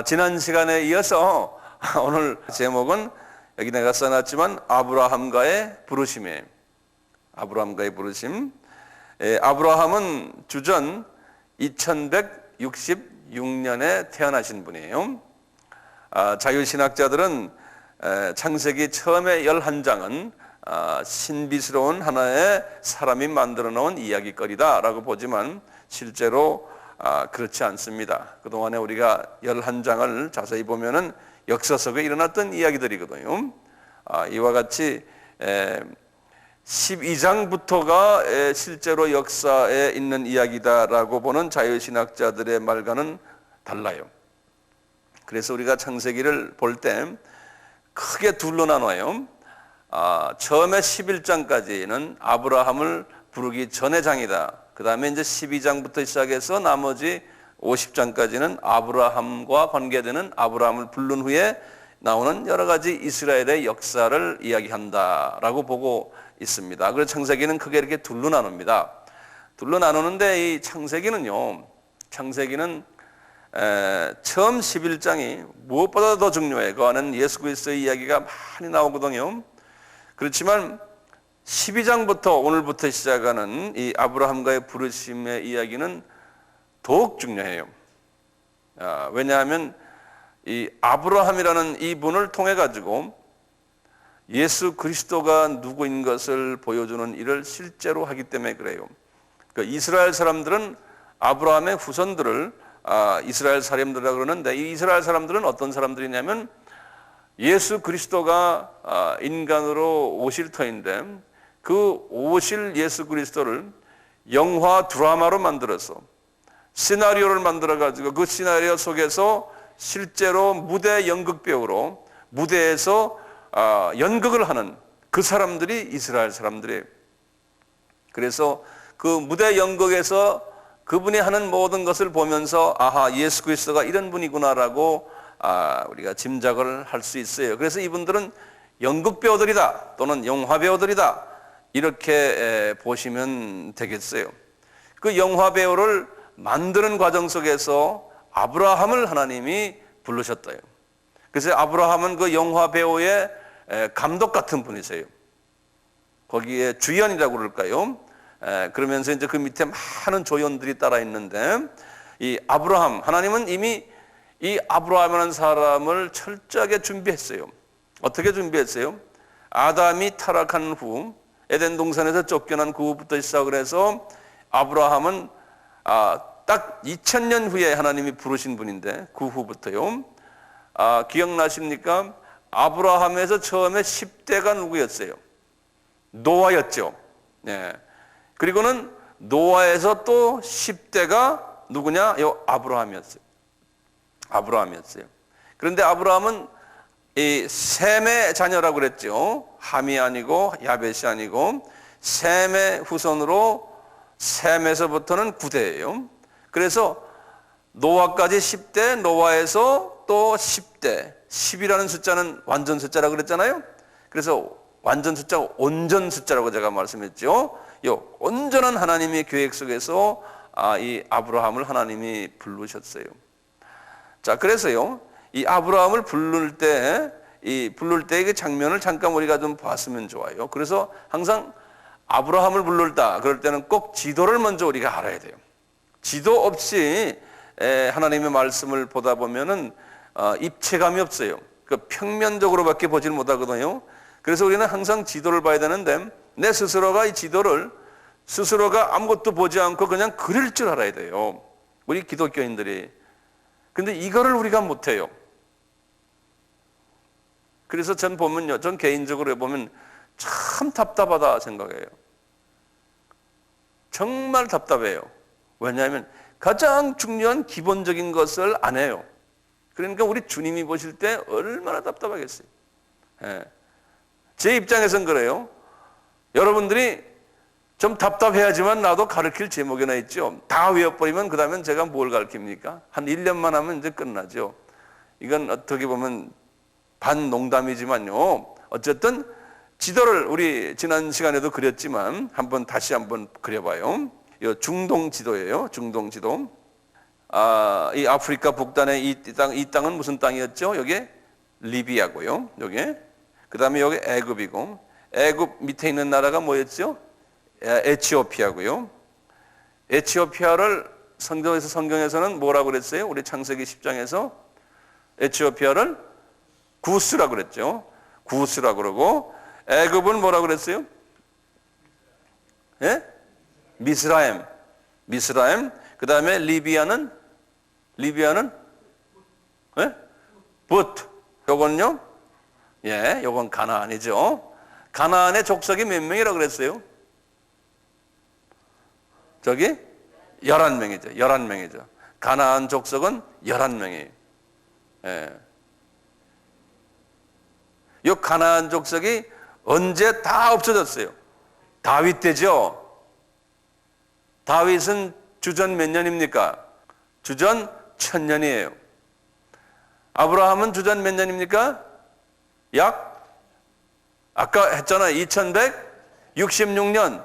지난 시간에 이어서 오늘 제목은 여기 내가 써놨지만 아브라함과의 부르심이에요. 아브라함과의 부르심. 아브라함은 주전 2166년에 태어나신 분이에요. 자유신학자들은 창세기 처음에 11장은 신비스러운 하나의 사람이 만들어 놓은 이야기거리다라고 보지만 실제로 그렇지 않습니다. 그동안에 우리가 11장을 자세히 보면은 역사 속에 일어났던 이야기들이거든요. 이와 같이 12장부터가 실제로 역사에 있는 이야기다라고 보는 자유신학자들의 말과는 달라요. 그래서 우리가 창세기를 볼 때 크게 둘로 나눠요. 처음에 11장까지는 아브라함을 부르기 전의 장이다. 그 다음에 이제 12장부터 시작해서 나머지 50장까지는 아브라함과 관계되는 아브라함을 부른 후에 나오는 여러 가지 이스라엘의 역사를 이야기한다라고 보고 있습니다. 그래서 창세기는 크게 이렇게 둘로 나눕니다. 둘로 나누는데 이 창세기는 처음 11장이 무엇보다 더 중요해요. 그 안에는 예수 그리스도의 이야기가 많이 나오거든요. 그렇지만 12장부터 오늘부터 시작하는 이 아브라함과의 부르심의 이야기는 더욱 중요해요. 왜냐하면 이 아브라함이라는 이분을 통해 가지고 예수 그리스도가 누구인 것을 보여주는 일을 실제로 하기 때문에 그래요. 그러니까 이스라엘 사람들은 아브라함의 후손들을 이스라엘 사람들이라고 그러는데 이 이스라엘 사람들은 어떤 사람들이냐면 예수 그리스도가 인간으로 오실 터인데 그 오실 예수 그리스도를 영화 드라마로 만들어서 시나리오를 만들어 가지고 그 시나리오 속에서 실제로 무대 연극 배우로 무대에서 연극을 하는 그 사람들이 이스라엘 사람들이에요. 그래서 그 무대 연극에서 그분이 하는 모든 것을 보면서 아하, 예수 그리스도가 이런 분이구나라고 우리가 짐작을 할 수 있어요. 그래서 이분들은 연극 배우들이다 또는 영화 배우들이다 이렇게 보시면 되겠어요. 그 영화 배우를 만드는 과정 속에서 아브라함을 하나님이 부르셨대요. 그래서 아브라함은 그 영화 배우의 감독 같은 분이세요. 거기에 주연이라고 그럴까요? 그러면서 이제 그 밑에 많은 조연들이 따라 있는데 이 아브라함, 하나님은 이미 이 아브라함이라는 사람을 철저하게 준비했어요. 어떻게 준비했어요? 아담이 타락한 후 에덴 동산에서 쫓겨난 그 후부터 시작을 해서 아브라함은 딱 2000년 후에 하나님이 부르신 분인데 그 후부터요. 기억나십니까? 아브라함에서 처음에 10대가 누구였어요? 노아였죠. 네. 그리고는 노아에서 또 10대가 누구냐? 아브라함이었어요. 그런데 아브라함은 이 셈의 자녀라고 그랬죠. 함이 아니고 야벳이 아니고 셈의 후손으로 셈에서부터는 9대예요. 그래서 노아까지 10대, 노아에서 또 10대, 10이라는 숫자는 완전 숫자라고 그랬잖아요. 그래서 완전 숫자가 온전 숫자라고 제가 말씀했죠. 이 온전한 하나님의 계획 속에서 이 아브라함을 하나님이 부르셨어요. 자, 그래서요, 이 아브라함을 부를 때 그 장면을 잠깐 우리가 좀 봤으면 좋아요. 그래서 항상 아브라함을 부를다 그럴 때는 꼭 지도를 먼저 우리가 알아야 돼요. 지도 없이 하나님의 말씀을 보다 보면은 입체감이 없어요. 그 평면적으로밖에 보질 못하거든요. 그래서 우리는 항상 지도를 봐야 되는데 내 스스로가 이 지도를 스스로가 아무것도 보지 않고 그냥 그릴 줄 알아야 돼요. 우리 기독교인들이. 근데 이거를 우리가 못해요. 그래서 전 개인적으로 보면 참 답답하다 생각해요. 정말 답답해요. 왜냐하면 가장 중요한 기본적인 것을 안 해요. 그러니까 우리 주님이 보실 때 얼마나 답답하겠어요. 제 입장에선 그래요. 여러분들이 좀 답답해야지만 나도 가르칠 제목이나 있죠. 다 외워버리면 그 다음엔 제가 뭘 가르칩니까? 한 1년만 하면 이제 끝나죠. 이건 어떻게 보면 반농담이지만요. 어쨌든 지도를 우리 지난 시간에도 그렸지만 다시 한번 그려봐요. 이 중동 지도예요. 중동 지도. 이 아프리카 북단의 이 땅은 무슨 땅이었죠? 여기 리비아고요. 여기. 그다음에 여기 애굽이고, 애굽 밑에 있는 나라가 뭐였죠? 에티오피아고요. 에티오피아를 성경에서는 뭐라고 그랬어요? 우리 창세기 10장에서 에티오피아를 구스라고 그랬죠. 구스라고 그러고, 애굽은 뭐라고 그랬어요? 예? 미스라임. 그 다음에 리비아는 예? 붓. 요건요? 예, 요건 가나안이죠. 가나안의 족속이 몇 명이라고 그랬어요? 저기 11명이죠. 11명이죠. 가나안 족속은 11명이에요. 예. 이 가나안 족속이 언제 다 없어졌어요? 다윗 때죠. 다윗은 주전 몇 년입니까? 주전 1000년이에요. 아브라함은 주전 몇 년입니까? 약 아까 했잖아요. 2166년.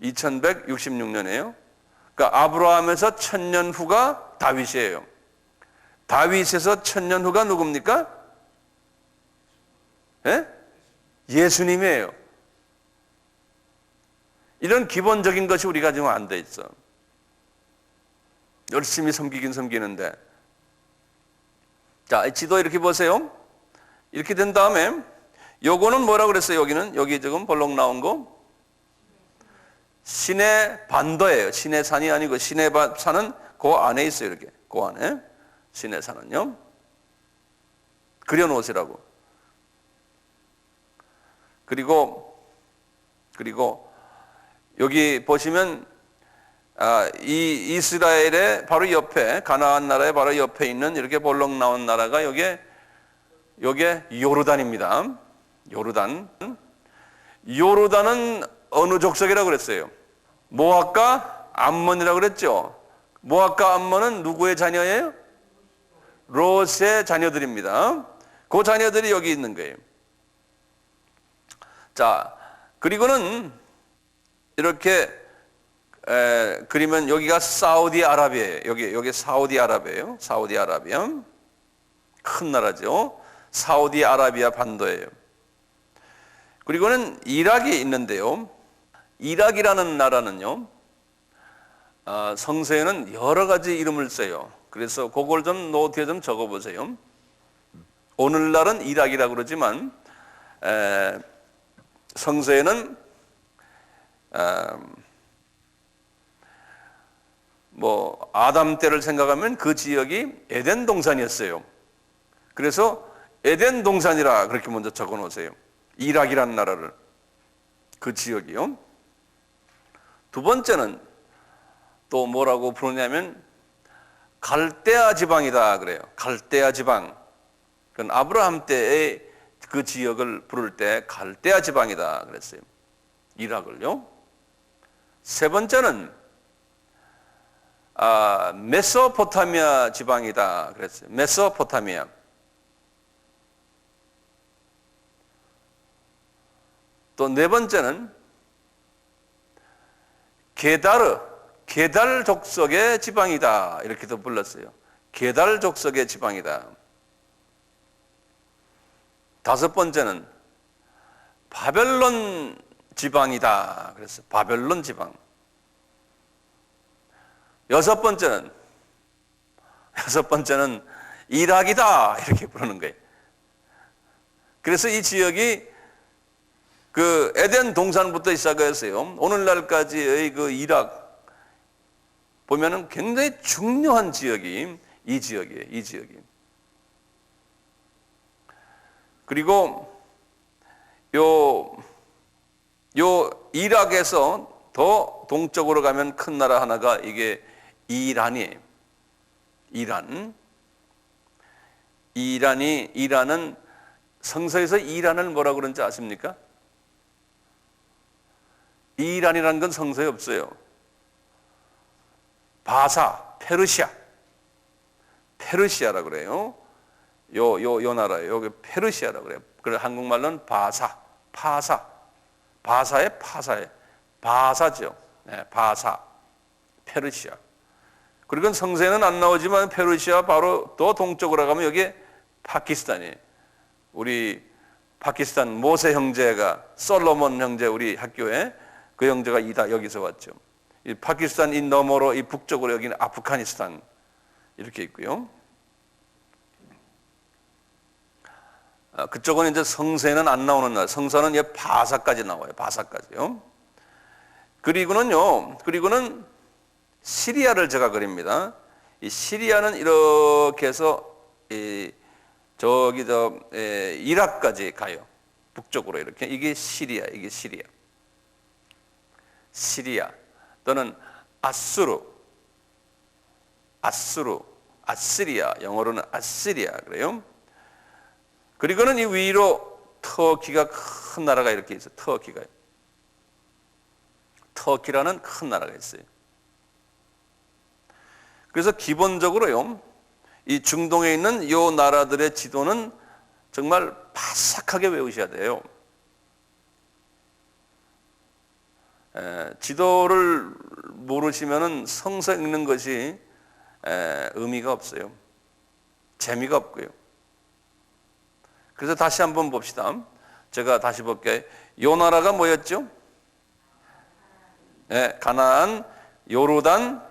2166년이에요. 그러니까 아브라함에서 1000년 후가 다윗이에요. 다윗에서 1000년 후가 누굽니까? 예? 예수님이에요. 이런 기본적인 것이 우리가 지금 안 돼 있어. 열심히 섬기긴 섬기는데. 자, 지도 이렇게 보세요. 이렇게 된 다음에 요거는 뭐라고 그랬어요? 여기 지금 볼록 나온 거 시내 반도예요. 시내 산이 아니고 시내 산은 그 안에 있어요. 이렇게 그 안에 시내 산은요. 그려놓으시라고. 그리고 여기 보시면 이 이스라엘의 바로 옆에 가나안 나라의 바로 옆에 있는 이렇게 볼록 나온 나라가 요게 요르단입니다. 요르단은 어느 족속이라고 그랬어요? 모압과 암몬이라고 그랬죠. 모압과 암몬은 누구의 자녀예요? 롯의 자녀들입니다. 그 자녀들이 여기 있는 거예요. 자, 그리고는 이렇게 그리면 여기가 사우디아라비아예요. 여기 사우디아라비아예요. 사우디아라비아. 큰 나라죠. 사우디아라비아 반도예요. 그리고는 이락이 있는데요. 이락이라는 나라는요. 성서에는 여러 가지 이름을 써요. 그래서 그걸 좀 노트에 좀 적어 보세요. 오늘날은 이락이라고 그러지만 성서에는 뭐 아담 때를 생각하면 그 지역이 에덴 동산이었어요. 그래서 에덴 동산이라 그렇게 먼저 적어 놓으세요. 이락이라는 나라를. 그 지역이요. 두 번째는 또 뭐라고 부르냐면 갈대아 지방이다 그래요. 갈대아 지방. 그건 아브라함 때의 그 지역을 부를 때 갈대아 지방이다 그랬어요. 이락을요. 세 번째는 메소포타미아 지방이다 그랬어요. 메소포타미아. 또 네 번째는 게달 족속의 지방이다 이렇게도 불렀어요. 게달 족속의 지방이다. 다섯 번째는 바벨론 지방이다 그랬어요. 바벨론 지방. 여섯 번째는 이락이다 이렇게 부르는 거예요. 그래서 이 지역이 그 에덴 동산부터 시작해서요. 오늘날까지의 그 이락 보면은 굉장히 중요한 지역이 이 지역이에요. 이 지역이. 그리고 요 이락에서 더 동쪽으로 가면 큰 나라 하나가 이게 이란이에요. 이란은 성서에서 이란을 뭐라고 그러는지 아십니까? 이란이라는 건 성서에 없어요. 바사, 페르시아라고 그래요. 요 나라예요. 여기 페르시아라고 그래요. 그래 한국말로는 바사의 파사예요. 바사죠. 네, 바사, 페르시아. 그리고 성세는 안 나오지만 페르시아 바로 또 동쪽으로 가면 여기에 파키스탄이, 우리 파키스탄 모세 형제가, 솔로몬 형제, 우리 학교에 그 형제가 다 여기서 왔죠. 이 파키스탄 이 너머로 이 북쪽으로 여기는 아프가니스탄 이렇게 있고요. 그쪽은 이제 성세는 안 나오는 나라, 성서는 바사까지 나와요. 바사까지요. 그리고는 시리아를 제가 그립니다. 이 시리아는 이렇게 해서 이라크까지 가요. 북쪽으로 이렇게. 이게 시리아. 시리아 또는 아시리아, 영어로는 아시리아 그래요. 그리고는 이 위로 터키가 큰 나라가 이렇게 있어요. 터키라는 큰 나라가 있어요. 그래서 기본적으로요, 이 중동에 있는 이 나라들의 지도는 정말 바삭하게 외우셔야 돼요. 지도를 모르시면은 성서 읽는 것이 의미가 없어요. 재미가 없고요. 그래서 다시 한번 봅시다. 제가 다시 볼게요. 이 나라가 뭐였죠? 가나안, 요르단,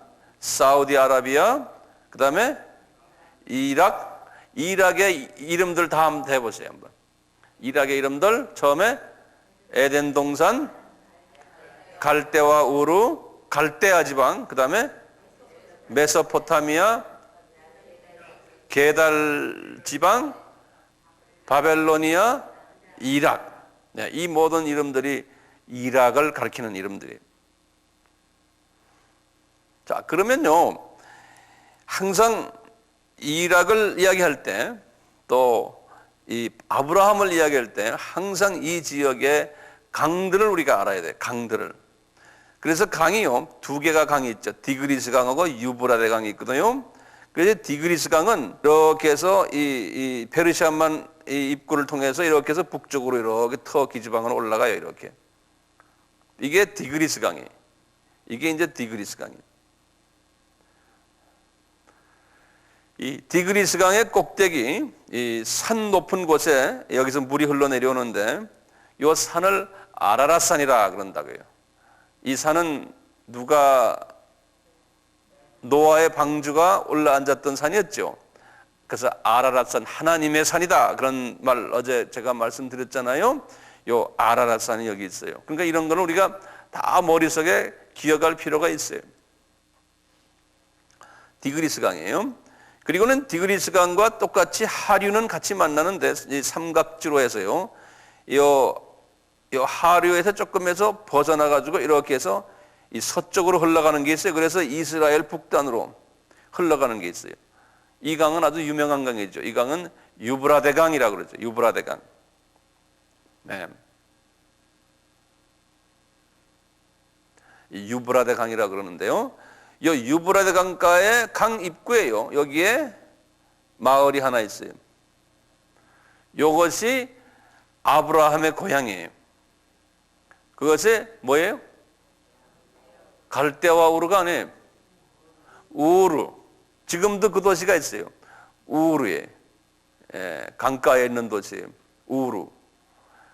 사우디아라비아, 그 다음에 이락의 이름들 다 한번 해보세요. 한번. 이락의 이름들, 처음에 에덴 동산, 갈대와 우르, 갈대아 지방, 그 다음에 메소포타미아, 게달 지방, 바벨로니아, 이락. 이 모든 이름들이 이락을 가리키는 이름들이에요. 자, 그러면요, 항상 이락을 이야기할 때, 또 이 아브라함을 이야기할 때 항상 이 지역의 강들을 우리가 알아야 돼요. 강들을. 그래서 강이요, 두 개가 강이 있죠. 디그리스 강하고 유브라데 강이 있거든요. 그래서 디그리스 강은 이렇게 해서 이 페르시아만 이 입구를 통해서 이렇게 해서 북쪽으로 이렇게 터키 지방으로 올라가요. 이렇게. 이게 디그리스 강이에요. 이게 이제 디그리스 강이에요. 이 디그리스 강의 꼭대기, 이 산 높은 곳에 여기서 물이 흘러내려오는데 이 산을 아라랏산이라 그런다고요. 이 산은 노아의 방주가 올라앉았던 산이었죠. 그래서 아라랏산, 하나님의 산이다. 그런 말 어제 제가 말씀드렸잖아요. 요 아라랏산이 여기 있어요. 그러니까 이런 거는 우리가 다 머릿속에 기억할 필요가 있어요. 디그리스 강이에요. 그리고는 디그리스 강과 똑같이 하류는 같이 만나는데 이 삼각지로 해서요. 요 하류에서 조금 해서 벗어나 가지고 이렇게 해서 이 서쪽으로 흘러가는 게 있어요. 그래서 이스라엘 북단으로 흘러가는 게 있어요. 이 강은 아주 유명한 강이죠. 이 강은 유브라데 강이라고 그러죠. 유브라데 강. 네. 이 유브라데 강이라고 그러는데요. 이 유브라데 강가의 강 입구에요. 여기에 마을이 하나 있어요. 이것이 아브라함의 고향이에요. 그것이 뭐예요? 갈대와 우르가 아니에요. 우르. 지금도 그 도시가 있어요. 우르에. 강가에 있는 도시예요. 우르.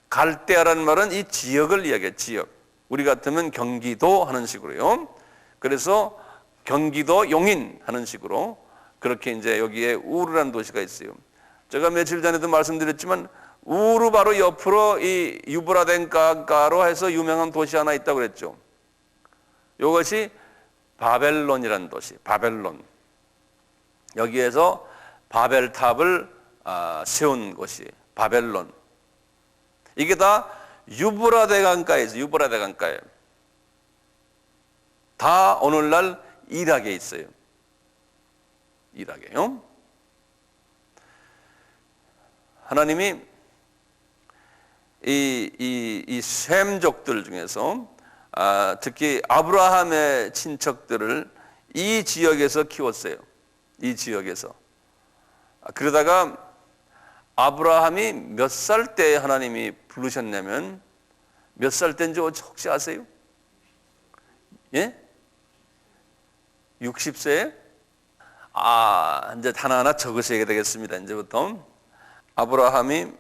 갈대아라는 말은 이 지역을 이야기해요. 지역. 우리 같으면 경기도 하는 식으로요. 그래서 경기도 용인 하는 식으로 그렇게 이제 여기에 우르라는 도시가 있어요. 제가 며칠 전에도 말씀드렸지만 우르 바로 옆으로 이 유브라데 강가로 해서 유명한 도시 하나 있다고 그랬죠. 이것이 바벨론이라는 도시. 바벨론. 여기에서 바벨탑을 세운 곳이 바벨론. 이게 다 유브라데 강가에 있어요. 유브라데 강가에. 다 오늘날 이락에 있어요. 이락에요. 하나님이 이 셈족들 중에서 특히 아브라함의 친척들을 이 지역에서 키웠어요. 이 지역에서. 그러다가 아브라함이 몇 살 때 하나님이 부르셨냐면 몇 살 때인지 혹시 아세요? 예? 60세에? 이제 하나하나 적으셔야 되겠습니다. 이제부터. 아브라함이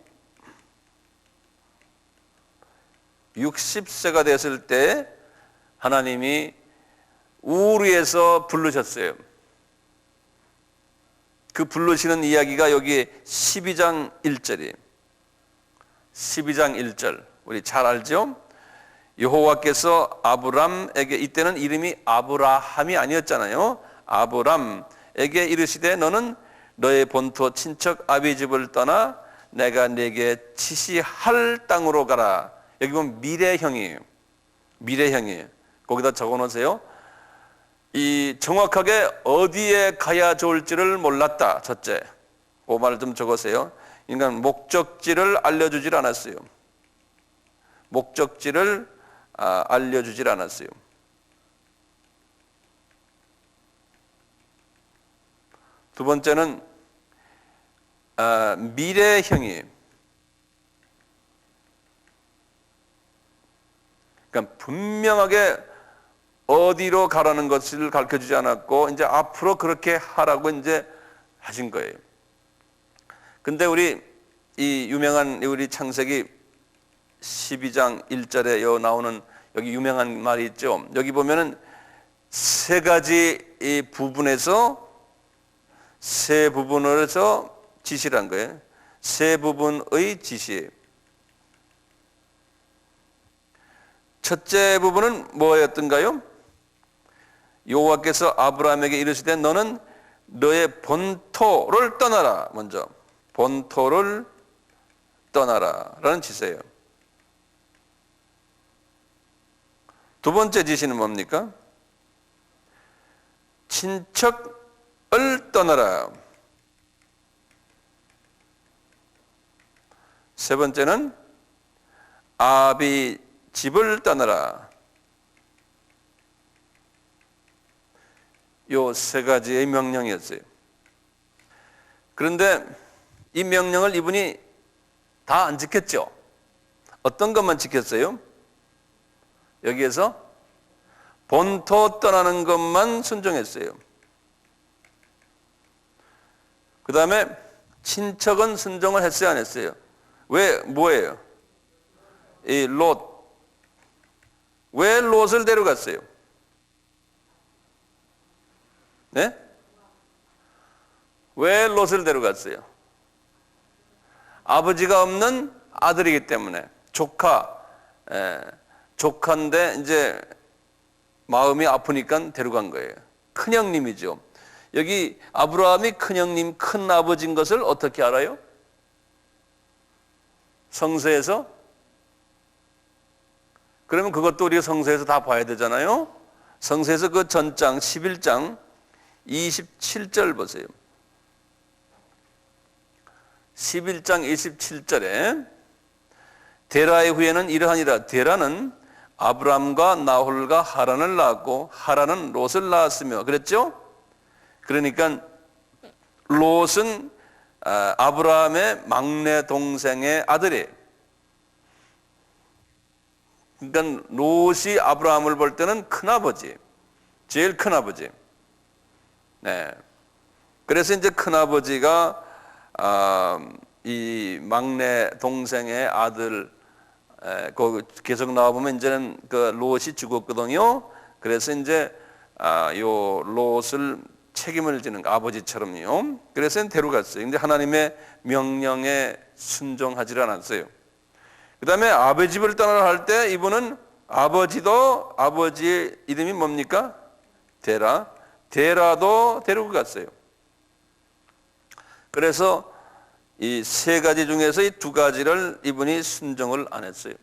60세가 됐을 때 하나님이 우르에서 부르셨어요. 그 부르시는 이야기가 여기 12장 1절이에요. 12장 1절. 우리 잘 알죠? 여호와께서 아브람에게, 이때는 이름이 아브라함이 아니었잖아요. 아브람에게 이르시되 너는 너의 본토 친척 아비 집을 떠나 내가 네게 지시할 땅으로 가라. 여기 보면 미래형이에요. 미래형이에요. 거기다 적어 놓으세요. 이 정확하게 어디에 가야 좋을지를 몰랐다. 첫째. 그 말을 좀 적으세요. 그러니까 목적지를 알려주질 않았어요. 목적지를 알려주질 않았어요. 두 번째는 미래형이에요. 그러니까 분명하게 어디로 가라는 것을 가르쳐주지 않았고 이제 앞으로 그렇게 하라고 이제 하신 거예요. 근데 우리 이 유명한 우리 창세기 12장 1절에 나오는 여기 유명한 말이 있죠. 여기 보면은 세 가지 이 부분에서 세 부분에서 지시를 한 거예요. 세 부분의 지시예요. 첫째 부분은 뭐였던가요? 여호와께서 아브라함에게 이르시되 너는 너의 본토를 떠나라. 먼저 본토를 떠나라 라는 지시예요. 두 번째 지시는 뭡니까? 친척을 떠나라. 세 번째는 아비 집을 떠나라. 요 세 가지의 명령이었어요. 그런데 이 명령을 이분이 다 안 지켰죠. 어떤 것만 지켰어요? 여기에서 본토 떠나는 것만 순종했어요. 그 다음에 친척은 순종을 했어요, 안 했어요? 왜, 뭐예요? 이 롯. 왜 롯을 데려갔어요? 네? 왜 롯을 데려갔어요? 아버지가 없는 아들이기 때문에 조카인데 이제 마음이 아프니까 데려간 거예요. 큰형님이죠. 여기 아브라함이 큰형님, 큰아버지인 것을 어떻게 알아요? 성서에서? 그러면 그것도 우리가 성서에서 다 봐야 되잖아요. 성서에서 그 전장 11장 27절 보세요. 11장 27절에 데라의 후에는 이러하니라. 데라는 아브람과 나홀과 하란을 낳았고 하란은 롯을 낳았으며 그랬죠? 그러니까 롯은 아브라함의 막내 동생의 아들이에요. 그러니까 롯이 아브라함을 볼 때는 큰아버지, 제일 큰아버지. 네. 그래서 이제 큰아버지가 이 막내 동생의 아들, 그 계속 나와보면 이제는 그 롯이 죽었거든요. 그래서 이제 요 롯을 책임을 지는 아버지처럼요. 그래서 데려갔어요. 근데 하나님의 명령에 순종하지 않았어요. 그 다음에 아버지 집을 떠나라 할 때 이분은 아버지도, 아버지의 이름이 뭡니까? 데라도 데리고 갔어요. 그래서 이 세 가지 중에서 이 두 가지를 이분이 순종을 안 했어요.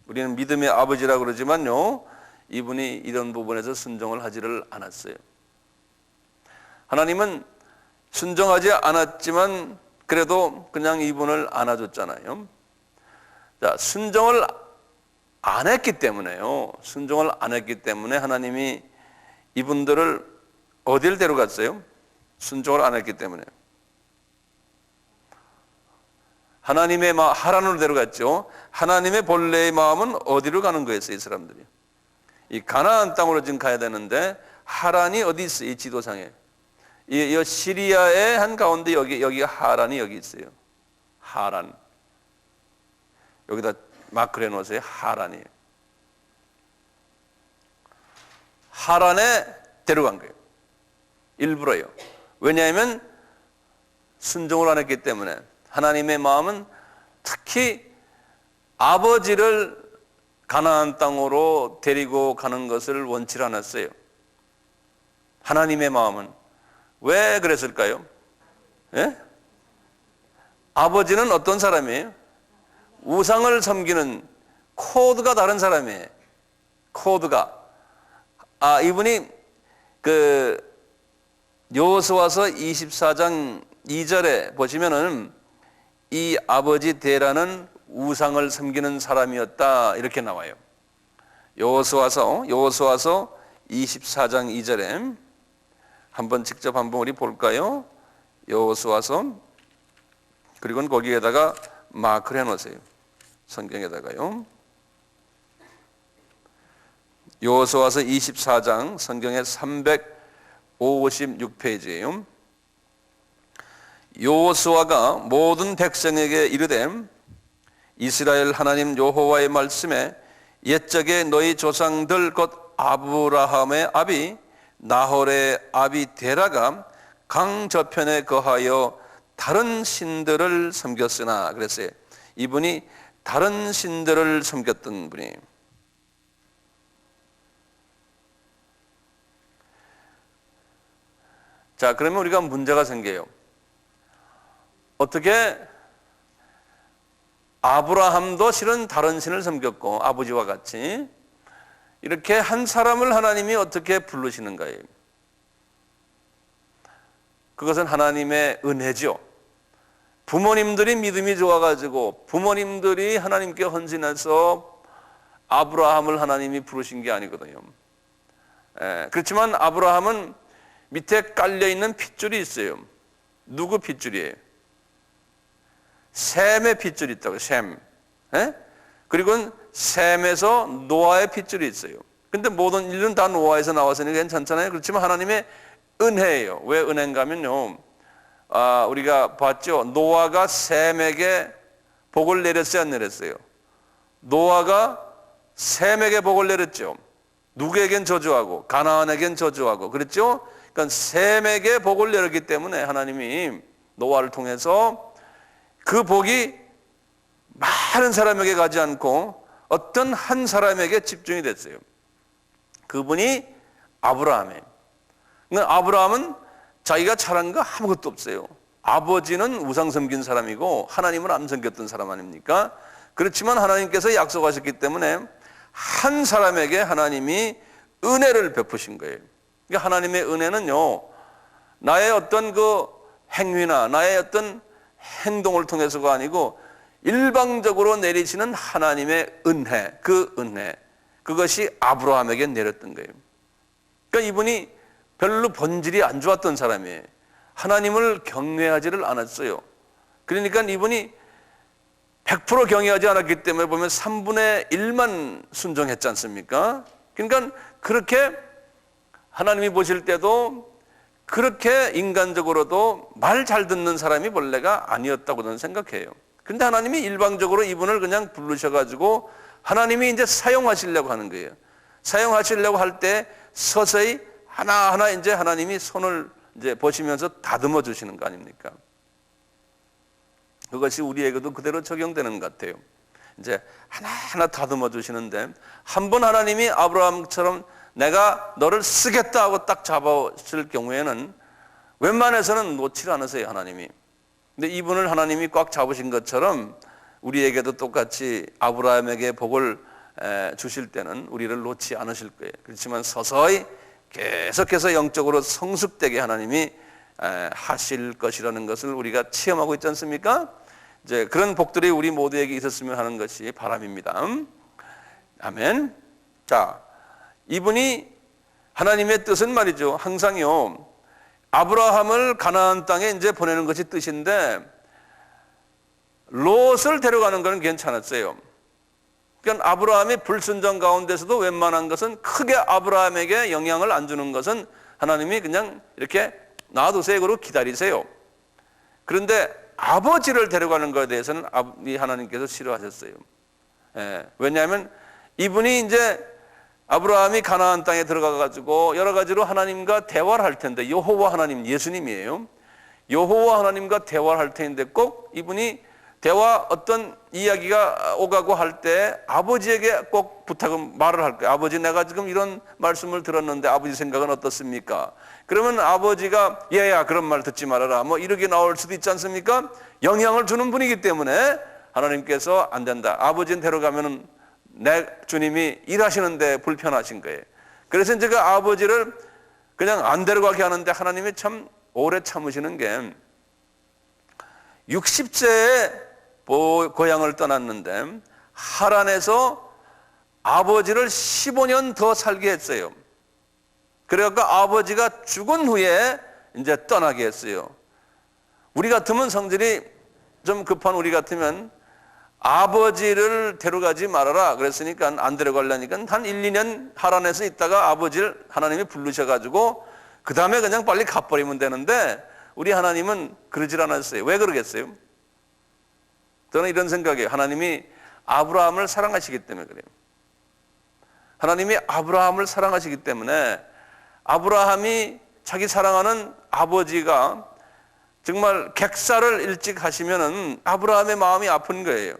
우리는 믿음의 아버지라고 그러지만요, 이분이 이런 부분에서 순종을 하지를 않았어요. 하나님은 순종하지 않았지만 그래도 그냥 이분을 안아줬잖아요. 자, 순종을 안 했기 때문에요. 순종을 안 했기 때문에 하나님이 이분들을 어디를 데려갔어요? 순종을 안 했기 때문에. 하나님의 하란으로 데려갔죠. 하나님의 본래의 마음은 어디로 가는 거였어요, 이 사람들이? 이 가나안 땅으로 지금 가야 되는데 하란이 어디 있어요? 이 지도상에. 이 시리아의 한 가운데 여기 하란이 여기 있어요. 하란. 여기다 마크를 해놓으세요. 하란이에요. 하란에 데려간 거예요. 일부러요. 왜냐하면 순종을 안 했기 때문에. 하나님의 마음은 특히 아버지를 가나안 땅으로 데리고 가는 것을 원치 않았어요. 하나님의 마음은. 왜 그랬을까요? 예? 아버지는 어떤 사람이에요? 우상을 섬기는 코드가 다른 사람이에요. 코드가. 이분이 여호수아서 24장 2절에 보시면은 이 아버지 데라는 우상을 섬기는 사람이었다 이렇게 나와요. 여호수아서 24장 2절에 한번 직접 한번 우리 볼까요? 여호수아서, 그리고 거기에다가 마크를 해놓으세요. 성경에다가요. 여호수아서 24장 성경의 356페이지예요. 여호수아가 모든 백성에게 이르되 이스라엘 하나님 여호와의 말씀에 옛적에 너희 조상들 곧 아브라함의 아비 나홀의 아비 데라가 강 저편에 거하여 다른 신들을 섬겼으나 그랬어요. 이분이 다른 신들을 섬겼던 분이에요. 자, 그러면 우리가 문제가 생겨요. 어떻게 아브라함도 실은 다른 신을 섬겼고 아버지와 같이 이렇게 한 사람을 하나님이 어떻게 부르시는 거예요? 그것은 하나님의 은혜죠. 부모님들이 믿음이 좋아가지고 부모님들이 하나님께 헌신해서 아브라함을 하나님이 부르신 게 아니거든요. 그렇지만 아브라함은 밑에 깔려있는 핏줄이 있어요. 누구 핏줄이에요? 셈의 핏줄이 있다고. 셈. 그리고 셈에서 노아의 핏줄이 있어요. 근데 모든 인류는 다 노아에서 나왔으니까 괜찮잖아요. 그렇지만 하나님의 은혜예요. 왜 은혜인가 하면요, 우리가 봤죠. 노아가 셈에게 복을 내렸어요, 안 내렸어요? 노아가 셈에게 복을 내렸죠. 누구에겐 저주하고 가나안에겐 저주하고 그랬죠. 그러니까 셈에게 복을 내렸기 때문에 하나님이 노아를 통해서 그 복이 많은 사람에게 가지 않고 어떤 한 사람에게 집중이 됐어요. 그분이 아브라함이에요. 그러니까 아브라함은 자기가 잘한 거 아무것도 없어요. 아버지는 우상 섬긴 사람이고 하나님을 안 섬겼던 사람 아닙니까? 그렇지만 하나님께서 약속하셨기 때문에 한 사람에게 하나님이 은혜를 베푸신 거예요. 그러니까 하나님의 은혜는요, 나의 어떤 그 행위나 나의 어떤 행동을 통해서가 아니고 일방적으로 내리시는 하나님의 은혜, 그 은혜, 그것이 아브라함에게 내렸던 거예요. 그러니까 이분이 별로 본질이 안 좋았던 사람이에요. 하나님을 경외하지를 않았어요. 그러니까 이분이 100% 경외하지 않았기 때문에 보면 3분의 1만 순종했지 않습니까? 그러니까 그렇게 하나님이 보실 때도 그렇게 인간적으로도 말 잘 듣는 사람이 본래가 아니었다고 저는 생각해요. 그런데 하나님이 일방적으로 이분을 그냥 부르셔가지고 하나님이 이제 사용하시려고 하는 거예요. 사용하시려고 할 때 서서히 하나하나 이제 하나님이 손을 이제 보시면서 다듬어 주시는 거 아닙니까? 그것이 우리에게도 그대로 적용되는 것 같아요. 이제 하나하나 다듬어 주시는데 한 번 하나님이 아브라함처럼 내가 너를 쓰겠다 하고 딱 잡았을 경우에는 웬만해서는 놓지 않으세요, 하나님이. 근데 이분을 하나님이 꽉 잡으신 것처럼 우리에게도 똑같이 아브라함에게 복을 주실 때는 우리를 놓지 않으실 거예요. 그렇지만 서서히 계속해서 영적으로 성숙되게 하나님이 하실 것이라는 것을 우리가 체험하고 있지 않습니까? 이제 그런 복들이 우리 모두에게 있었으면 하는 것이 바람입니다. 아멘. 자, 이분이 하나님의 뜻은 말이죠. 항상요, 아브라함을 가나안 땅에 이제 보내는 것이 뜻인데 롯을 데려가는 건 괜찮았어요. 그러니까 아브라함이 불순종 가운데서도 웬만한 것은 크게 아브라함에게 영향을 안 주는 것은 하나님이 그냥 이렇게 놔두세요. 그러고 기다리세요. 그런데 아버지를 데려가는 것에 대해서는 하나님께서 싫어하셨어요. 예, 왜냐하면 이분이 이제 아브라함이 가나안 땅에 들어가 가지고 여러 가지로 하나님과 대화를 할 텐데, 여호와 하나님, 예수님이에요. 여호와 하나님과 대화를 할 텐데 꼭 이분이 대화 어떤 이야기가 오가고 할 때 아버지에게 꼭 말을 할 거예요. 아버지, 내가 지금 이런 말씀을 들었는데 아버지 생각은 어떻습니까? 그러면 아버지가 얘야 그런 말 듣지 말아라 뭐 이렇게 나올 수도 있지 않습니까? 영향을 주는 분이기 때문에 하나님께서 안 된다. 아버지는 데려가면은 내 주님이 일하시는데 불편하신 거예요. 그래서 제가 아버지를 그냥 안 데려가게 하는데 하나님이 참 오래 참으시는 게 60세에 고향을 떠났는데 하란에서 아버지를 15년 더 살게 했어요. 그래갖고 아버지가 죽은 후에 이제 떠나게 했어요. 우리 같으면 성질이 좀 급한 우리 같으면 아버지를 데려가지 말아라 그랬으니까 안 데려가려니까 한 1, 2년 하란에서 있다가 아버지를 하나님이 부르셔가지고 그 다음에 그냥 빨리 가버리면 되는데 우리 하나님은 그러질 않았어요. 왜 그러겠어요? 저는 이런 생각이에요. 하나님이 아브라함을 사랑하시기 때문에 그래요. 하나님이 아브라함을 사랑하시기 때문에 아브라함이 자기 사랑하는 아버지가 정말 객사를 일찍 하시면은 아브라함의 마음이 아픈 거예요.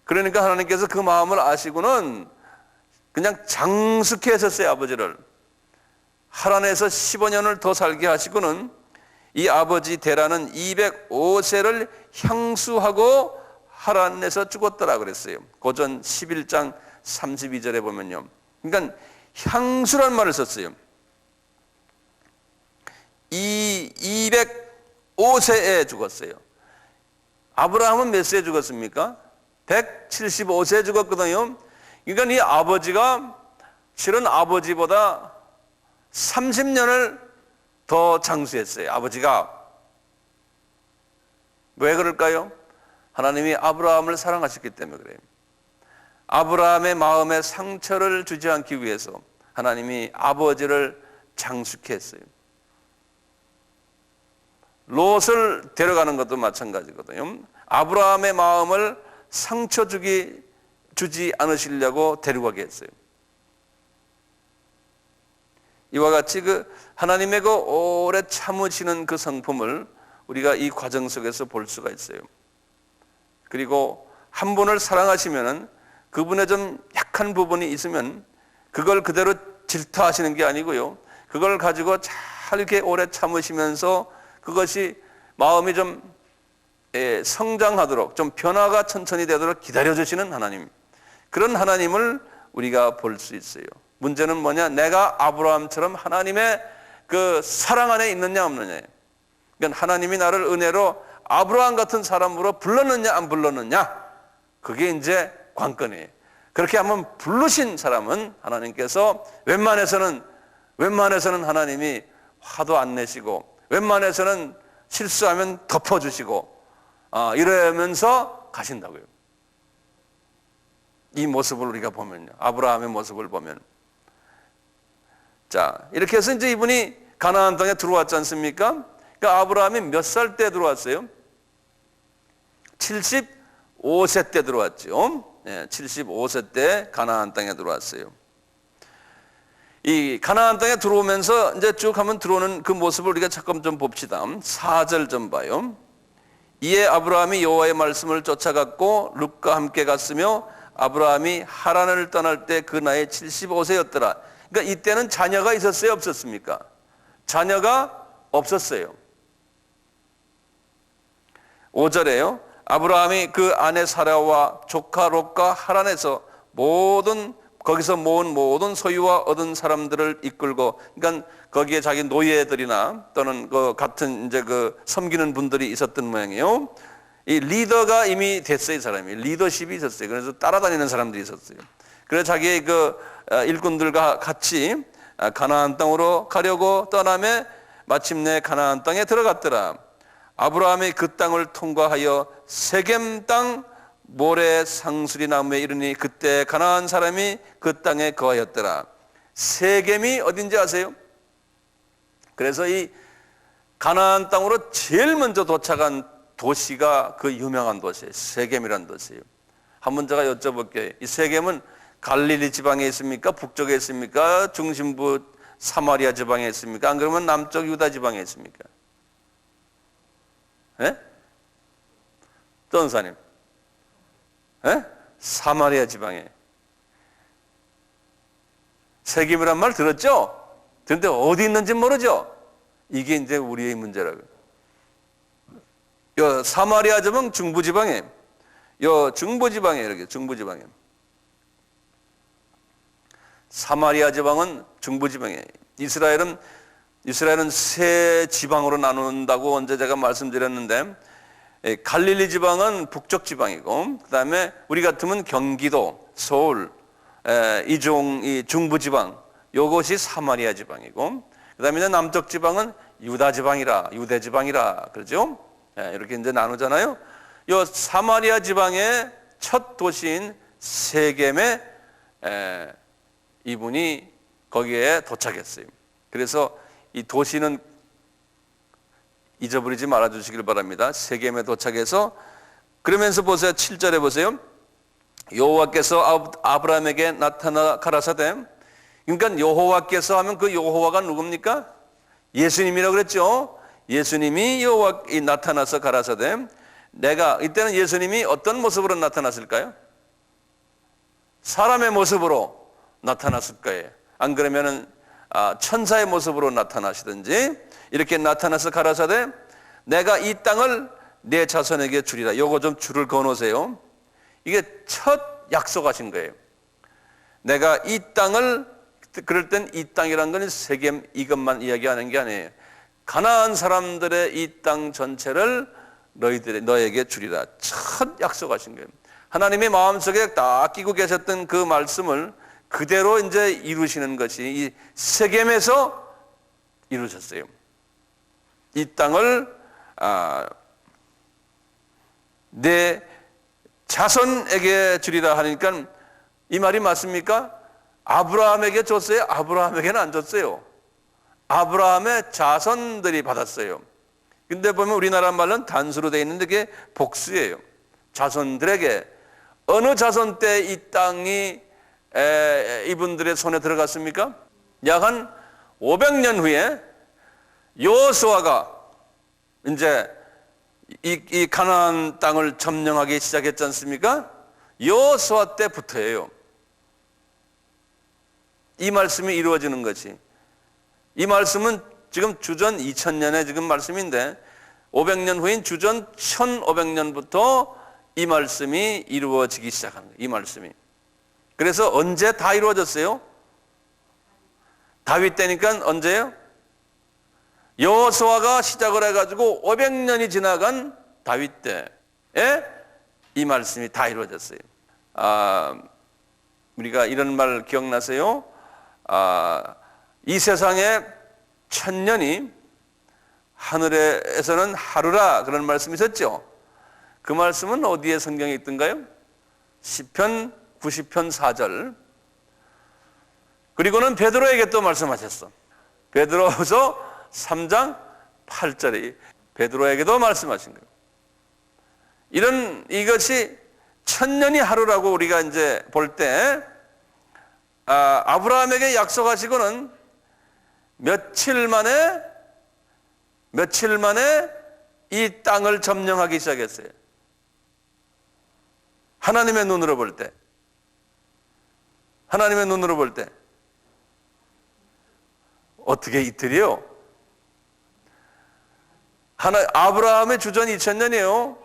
그러니까 하나님께서 그 마음을 아시고는 그냥 장숙해 하셨어요. 아버지를 하란에서 15년을 더 살게 하시고는 이 아버지 데라는 205세를 향수하고 하란에서 죽었더라 그랬어요. 고전 11장 32절에 보면요. 그러니까 향수란 말을 썼어요. 이 205세에 죽었어요. 아브라함은 몇 세에 죽었습니까? 175세에 죽었거든요. 그러니까 이 아버지가 실은 아버지보다 30년을 더 장수했어요. 아버지가. 왜 그럴까요? 하나님이 아브라함을 사랑하셨기 때문에 그래요. 아브라함의 마음에 상처를 주지 않기 위해서 하나님이 아버지를 장수케 했어요. 롯을 데려가는 것도 마찬가지거든요. 아브라함의 마음을 상처 주지 않으시려고 데려가게 했어요. 이와 같이 하나님의 오래 참으시는 그 성품을 우리가 이 과정 속에서 볼 수가 있어요. 그리고 한 분을 사랑하시면은 그분의 좀 약한 부분이 있으면 그걸 그대로 질타하시는 게 아니고요. 그걸 가지고 잘 이렇게 오래 참으시면서 그것이 마음이 좀 성장하도록 좀 변화가 천천히 되도록 기다려주시는 하나님. 그런 하나님을 우리가 볼 수 있어요. 문제는 뭐냐? 내가 아브라함처럼 하나님의 그 사랑 안에 있느냐 없느냐. 그러니까 하나님이 나를 은혜로 아브라함 같은 사람으로 불렀느냐 안 불렀느냐. 그게 이제 관건이에요. 그렇게 한번 부르신 사람은 하나님께서 웬만해서는 하나님이 화도 안 내시고 웬만해서는 실수하면 덮어주시고 이러면서 가신다고요. 이 모습을 우리가 보면요. 아브라함의 모습을 보면. 자, 이렇게 해서 이제 이분이 가나안 땅에 들어왔지 않습니까? 그러니까 아브라함이 몇 살 때 들어왔어요? 75세 때 들어왔죠. 75세 때 가나안 땅에 들어왔어요. 이 가나안 땅에 들어오면서 이제 쭉 한번 들어오는 그 모습을 우리가 잠깐 좀 봅시다. 4절 좀 봐요. 이에 아브라함이 여호와의 말씀을 쫓아갔고 룻과 함께 갔으며 아브라함이 하란을 떠날 때 그 나이 75세였더라. 그러니까 이때는 자녀가 있었어요? 없었습니까? 자녀가 없었어요. 5절에요. 아브라함이 그 아내 사라와 조카 롯과 하란에서 거기서 모은 모든 소유와 얻은 사람들을 이끌고, 그러니까 거기에 자기 노예들이나 또는 그 같은 이제 그 섬기는 분들이 있었던 모양이에요. 이 리더가 이미 됐어요, 이 사람이. 리더십이 있었어요. 그래서 따라다니는 사람들이 있었어요. 그래서 자기의 그 일꾼들과 같이 가나안 땅으로 가려고 떠나며 마침내 가나안 땅에 들어갔더라. 아브라함이 그 땅을 통과하여 세겜 땅 모래 상수리 나무에 이르니 그때 가나안 사람이 그 땅에 거하였더라. 세겜이 어딘지 아세요? 그래서 이 가나안 땅으로 제일 먼저 도착한 도시가 그 유명한 도시예요. 세겜이라는 도시예요. 한번 제가 여쭤볼게요. 이 세겜은 갈릴리 지방에 있습니까? 북쪽에 있습니까? 중심부 사마리아 지방에 있습니까? 안 그러면 남쪽 유다 지방에 있습니까? 예? 전사님, 예? 사마리아 지방에. 세겜이란 말 들었죠? 그런데 어디 있는지 모르죠? 이게 이제 우리의 문제라고요. 요 사마리아 지방 중부지방에, 요 중부지방에 이렇게 중부지방에. 사마리아 지방은 중부지방에. 이스라엘은 세 지방으로 나눈다고 언제 제가 말씀드렸는데, 갈릴리 지방은 북쪽 지방이고, 그 다음에 우리 같으면 경기도, 서울, 이 중부 지방, 요것이 사마리아 지방이고, 그 다음에 남쪽 지방은 유다 지방이라 그러죠. 이렇게 이제 나누잖아요. 요 사마리아 지방의 첫 도시인 세겜에 이분이 거기에 도착했어요. 그래서 이 도시는 잊어버리지 말아주시길 바랍니다. 세겜에 도착해서, 그러면서 보세요. 7절에 보세요. 여호와께서 아브라함에게 나타나 가라사대. 그러니까 여호와께서 하면 그 여호와가 누굽니까? 예수님이라고 그랬죠. 예수님이 여호와께 나타나서 가라사대. 이때는 예수님이 어떤 모습으로 나타났을까요? 사람의 모습으로 나타났을 거예요. 안 그러면은 천사의 모습으로 나타나시든지, 이렇게 나타나서 가라사대 내가 이 땅을 내 자손에게 주리라. 요거 좀 줄을 그어놓으세요. 이게 첫 약속하신 거예요. 내가 이 땅을, 그럴 땐 이 땅이라는 건 세겜 이것만 이야기하는 게 아니에요. 가나안 사람들의 이 땅 전체를 너에게 주리라. 첫 약속하신 거예요. 하나님의 마음속에 딱 끼고 계셨던 그 말씀을 그대로 이제 이루시는 것이 이 세겜에서 이루셨어요. 이 땅을 내 자손에게 주리라 하니까 이 말이 맞습니까? 아브라함에게 줬어요? 아브라함에게는 안 줬어요. 아브라함의 자손들이 받았어요. 근데 보면 우리나라 말로는 단수로 되어 있는데 그게 복수예요. 자손들에게. 어느 자손 때 이 땅이 이분들의 손에 들어갔습니까? 약 한 500년 후에 여호수아가 이제 이 가나안 땅을 점령하기 시작했지 않습니까? 여호수아 때부터예요. 이 말씀이 이루어지는 것이. 이 말씀은 지금 주전 2000년의 지금 말씀인데 500년 후인 주전 1500년부터 이 말씀이 이루어지기 시작한 거예요. 이 말씀이. 그래서 언제 다 이루어졌어요? 다윗 때니까 언제요? 여호수아가 시작을 해가지고 500년이 지나간 다윗 때에 이 말씀이 다 이루어졌어요. 우리가 이런 말 기억나세요? 이 세상에 1000년이 하늘에서는 하루라, 그런 말씀이 있었죠. 그 말씀은 어디에 성경에 있던가요? 시편 90편 4절. 그리고는 베드로에게 또 말씀하셨어. 베드로서 3장 8절에 베드로에게도 말씀하신 거예요. 이것이 1000년이 하루라고 우리가 이제 볼 때, 아브라함에게 약속하시고는 며칠 만에 이 땅을 점령하기 시작했어요. 하나님의 눈으로 볼 때. 어떻게 이틀이요? 아브라함의 주전 2000년이에요.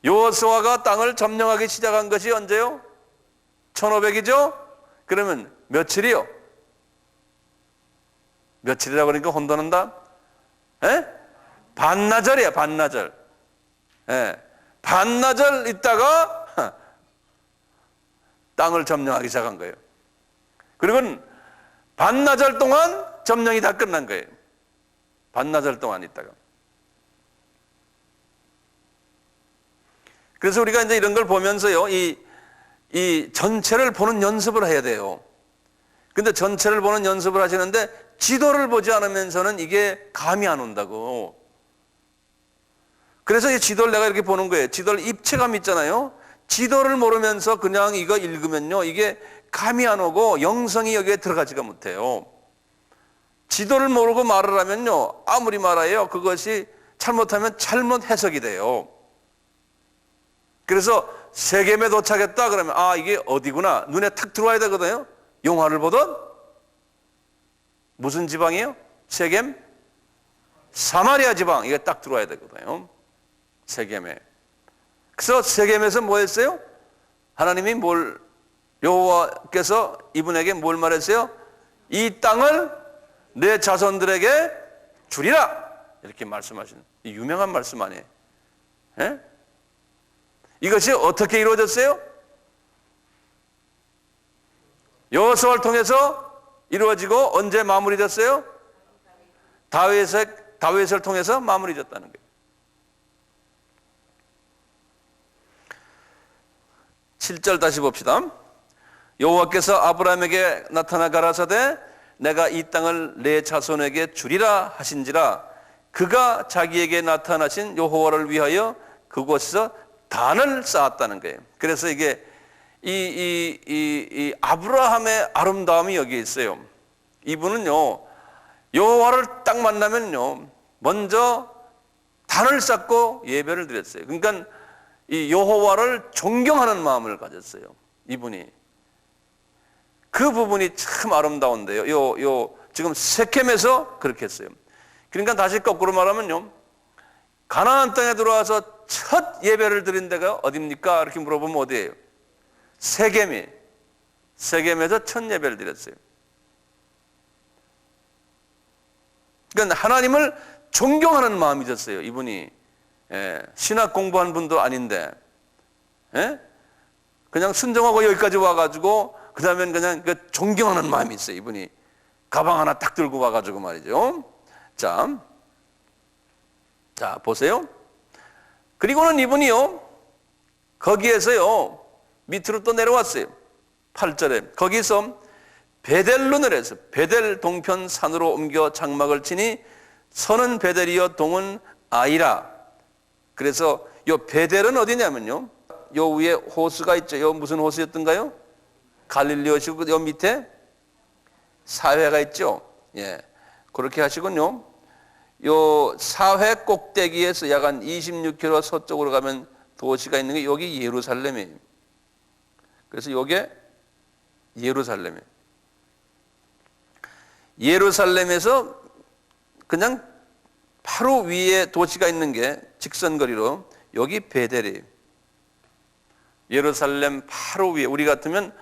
여호수아가 땅을 점령하기 시작한 것이 언제요? 1500이죠? 그러면 며칠이요? 며칠이라고 그러니까 혼돈한다? 반나절이야, 반나절. 반나절 있다가 땅을 점령하기 시작한 거예요. 그리고 반나절 동안 점령이 다 끝난 거예요. 반나절 동안 있다가. 그래서 우리가 이제 이런 걸 보면서요, 이 전체를 보는 연습을 해야 돼요. 근데 전체를 보는 연습을 하시는데 지도를 보지 않으면서는 이게 감이 안 온다고. 그래서 이 지도를 내가 이렇게 보는 거예요. 지도를 입체감 있잖아요. 지도를 모르면서 그냥 이거 읽으면요, 이게 감이 안 오고 영성이 여기에 들어가지가 못해요. 지도를 모르고 말을 하면요, 아무리 말해요, 그것이 잘못하면 잘못 해석이 돼요. 그래서 세겜에 도착했다 그러면 아, 이게 어디구나 눈에 탁 들어와야 되거든요. 영화를 보던 무슨 지방이에요? 세겜? 사마리아 지방. 이게 딱 들어와야 되거든요. 세겜에. 그래서 세겜에서 뭐 했어요? 하나님이 여호와께서 이분에게 뭘 말했어요? 이 땅을 내 자손들에게 주리라. 이렇게 말씀하시는 이 유명한 말씀 아니에요? 예? 이것이 어떻게 이루어졌어요? 여호수아를 통해서 이루어지고 언제 마무리됐어요? 다윗을 통해서 마무리됐다는 거예요. 7절 다시 봅시다. 여호와께서 아브라함에게 나타나 가라사대 내가 이 땅을 내 자손에게 주리라 하신지라 그가 자기에게 나타나신 여호와를 위하여 그곳에서 단을 쌓았다는 거예요. 그래서 이게 이 아브라함의 아름다움이 여기에 있어요. 이분은요, 여호와를 딱 만나면요, 먼저 단을 쌓고 예배를 드렸어요. 그러니까 이 여호와를 존경하는 마음을 가졌어요. 이분이. 그 부분이 참 아름다운데요. 지금 세겜에서 그렇게 했어요. 그러니까 다시 거꾸로 말하면요, 가나안 땅에 들어와서 첫 예배를 드린 데가 어디입니까? 이렇게 물어보면 어디예요? 세겜에서 첫 예배를 드렸어요. 그러니까 하나님을 존경하는 마음이 있었어요. 이분이 신학 공부한 분도 아닌데 그냥 순종하고 여기까지 와가지고 그 다음엔 그냥 존경하는 마음이 있어요. 이분이 가방 하나 딱 들고 와가지고 말이죠. 자 보세요. 그리고는 이분이요, 거기에서요 밑으로 또 내려왔어요. 8절에 거기서 베델로 내려서 베델 동편 산으로 옮겨 장막을 치니 서는 베델이여 동은 아이라. 그래서 요 베델은 어디냐면요, 요 위에 호수가 있죠. 요 무슨 호수였던가요? 갈릴리 호수고 요 밑에 사회가 있죠. 예, 그렇게 하시군요. 요 사회 꼭대기에서 약 한 26km 서쪽으로 가면 도시가 있는 게 여기 예루살렘이에요. 그래서 요게 예루살렘이에요. 예루살렘에서 그냥 바로 위에 도시가 있는 게 직선거리로 여기 베델이에요. 예루살렘 바로 위에. 우리 같으면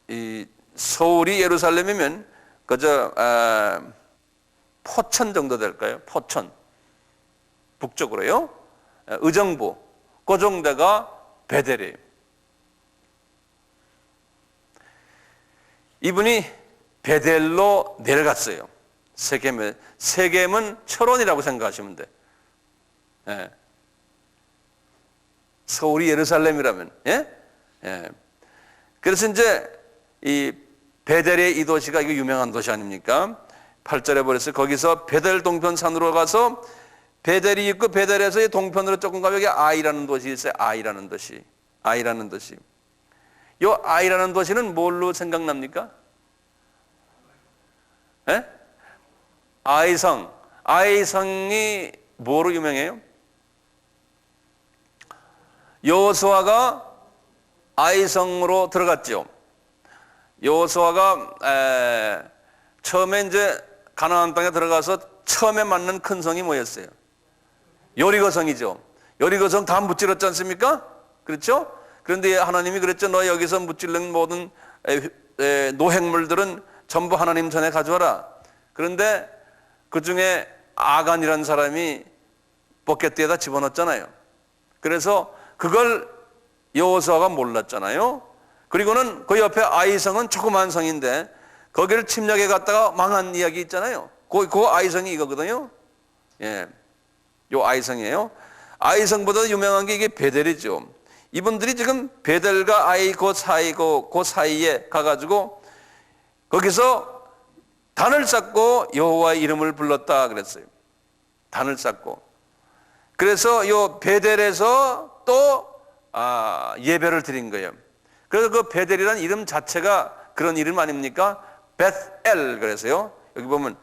이 서울이 예루살렘이면 그저 포천 정도 될까요? 포천 북쪽으로요. 의정부 그 정도가 베델이에요. 이분이 베델로 내려갔어요. 세겜은 철원이라고 생각하시면 돼. 예. 서울이 예루살렘이라면, 예? 예. 그래서 이제 이 베델의 이 도시가 이거 유명한 도시 아닙니까? 8절에 보냈어요. 거기서 베델 동편 산으로 가서 베델이 있고 베델에서 동편으로 조금 가면 여기 아이라는 도시 있어요. 아이라는 도시. 이 아이라는 도시는 뭘로 생각납니까? 예? 아이성이 뭐로 유명해요? 여호수아가 아이성으로 들어갔죠. 여호수아가 처음에 이제 가나안 땅에 들어가서 처음에 맞는 큰 성이 뭐였어요? 여리고성이죠. 여리고성 다 무찔렀지 않습니까? 그렇죠? 그런데 하나님이 그랬죠. 너 여기서 무찔른 모든 노획물들은 전부 하나님 전에 가져와라. 그런데 그 중에 아간이라는 사람이 포켓대에다 집어넣었잖아요. 그래서 그걸 여호수아가 몰랐잖아요. 그리고는 그 옆에 아이성은 조그만 성인데 거기를 침략해 갔다가 망한 이야기 있잖아요. 그 아이성이 이거거든요. 예, 요 아이성이에요. 아이성보다 유명한 게 이게 베델이죠. 이분들이 지금 베델과 아이 그 사이에 가가지고 거기서 단을 쌓고 여호와의 이름을 불렀다 그랬어요. 단을 쌓고. 그래서 요 베델에서 또 예배를 드린 거예요. 그래서 그 베델이라는 이름 자체가 그런 이름 아닙니까? 베스엘 그래서요. 여기 보면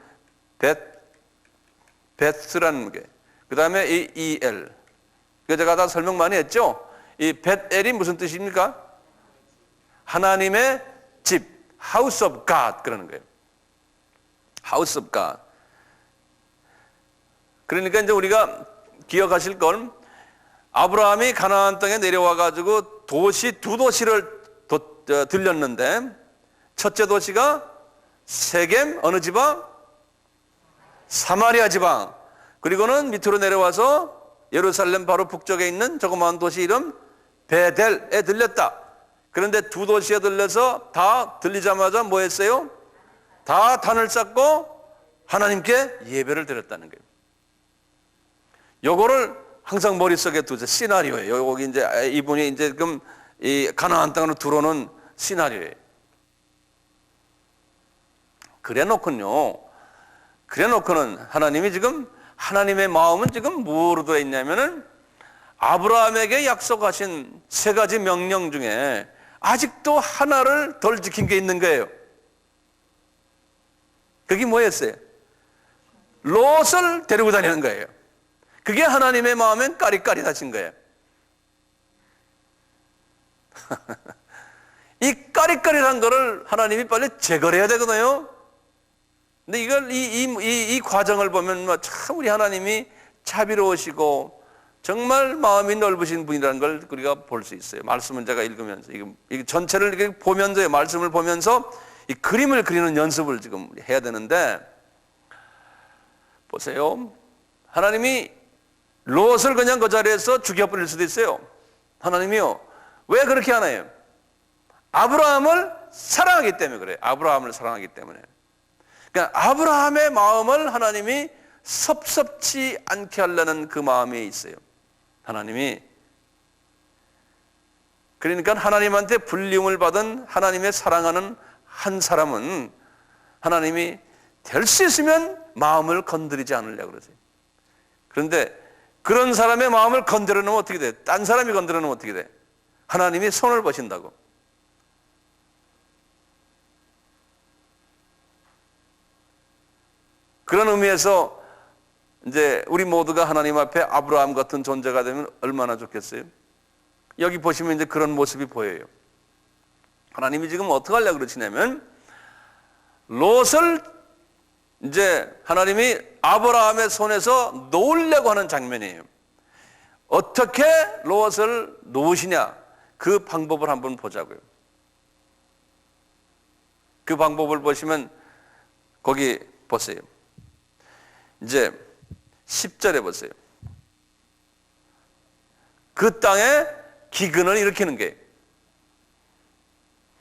베스라는 게. 그 다음에 이 엘. 제가 다 설명 많이 했죠? 이 베엘이 무슨 뜻입니까? 하나님의 집, House of God 그러는 거예요. House of God. 그러니까 이제 우리가 기억하실 건 아브라함이 가나안 땅에 내려와 가지고 두 도시를 들렸는데 첫째 도시가 세겜 어느 지방? 사마리아 지방. 그리고는 밑으로 내려와서 예루살렘 바로 북쪽에 있는 조그마한 도시 이름 베델에 들렸다. 그런데 두 도시에 들려서 다 들리자마자 뭐 했어요? 다 단을 쌓고 하나님께 예배를 드렸다는 거예요. 요거를 항상 머릿속에 두세요. 시나리오예요. 여기 이제 이분이 이제 지금 이 가나안 땅으로 들어오는 시나리오예요. 그래 놓고는 하나님이 지금 하나님의 마음은 지금 뭐로 되어 있냐면은 아브라함에게 약속하신 세 가지 명령 중에 아직도 하나를 덜 지킨 게 있는 거예요. 그게 뭐였어요? 롯을 데리고 다니는 거예요. 그게 하나님의 마음엔 까릿까릿하신 거예요. 이 까릿까릿한 거를 하나님이 빨리 제거를 해야 되거든요. 근데 이걸 이 과정을 보면 참 우리 하나님이 자비로우시고 정말 마음이 넓으신 분이라는 걸 우리가 볼 수 있어요. 말씀을 제가 읽으면서 이 전체를 이렇게 보면서 말씀을 보면서 이 그림을 그리는 연습을 지금 해야 되는데 보세요. 하나님이 롯을 그냥 그 자리에서 죽여버릴 수도 있어요. 하나님이요. 왜 그렇게 하나요? 아브라함을 사랑하기 때문에 그래요. 아브라함을 사랑하기 때문에. 그러니까 아브라함의 마음을 하나님이 섭섭치 않게 하려는 그 마음이 있어요. 하나님이. 그러니까 하나님한테 불림을 받은 하나님의 사랑하는 한 사람은 하나님이 될 수 있으면 마음을 건드리지 않으려고 그러세요. 그런데 그런 사람의 마음을 건드려 놓으면 어떻게 돼? 딴 사람이 건드려 놓으면 어떻게 돼? 하나님이 손을 보신다고. 그런 의미에서 이제 우리 모두가 하나님 앞에 아브라함 같은 존재가 되면 얼마나 좋겠어요? 여기 보시면 이제 그런 모습이 보여요. 하나님이 지금 어떻게 하려고 그러시냐면 롯을 이제 하나님이 아브라함의 손에서 놓으려고 하는 장면이에요. 어떻게 롯을 놓으시냐? 그 방법을 한번 보자고요. 그 방법을 보시면 거기 보세요. 이제 10절에 보세요. 그 땅에 기근을 일으키는 게.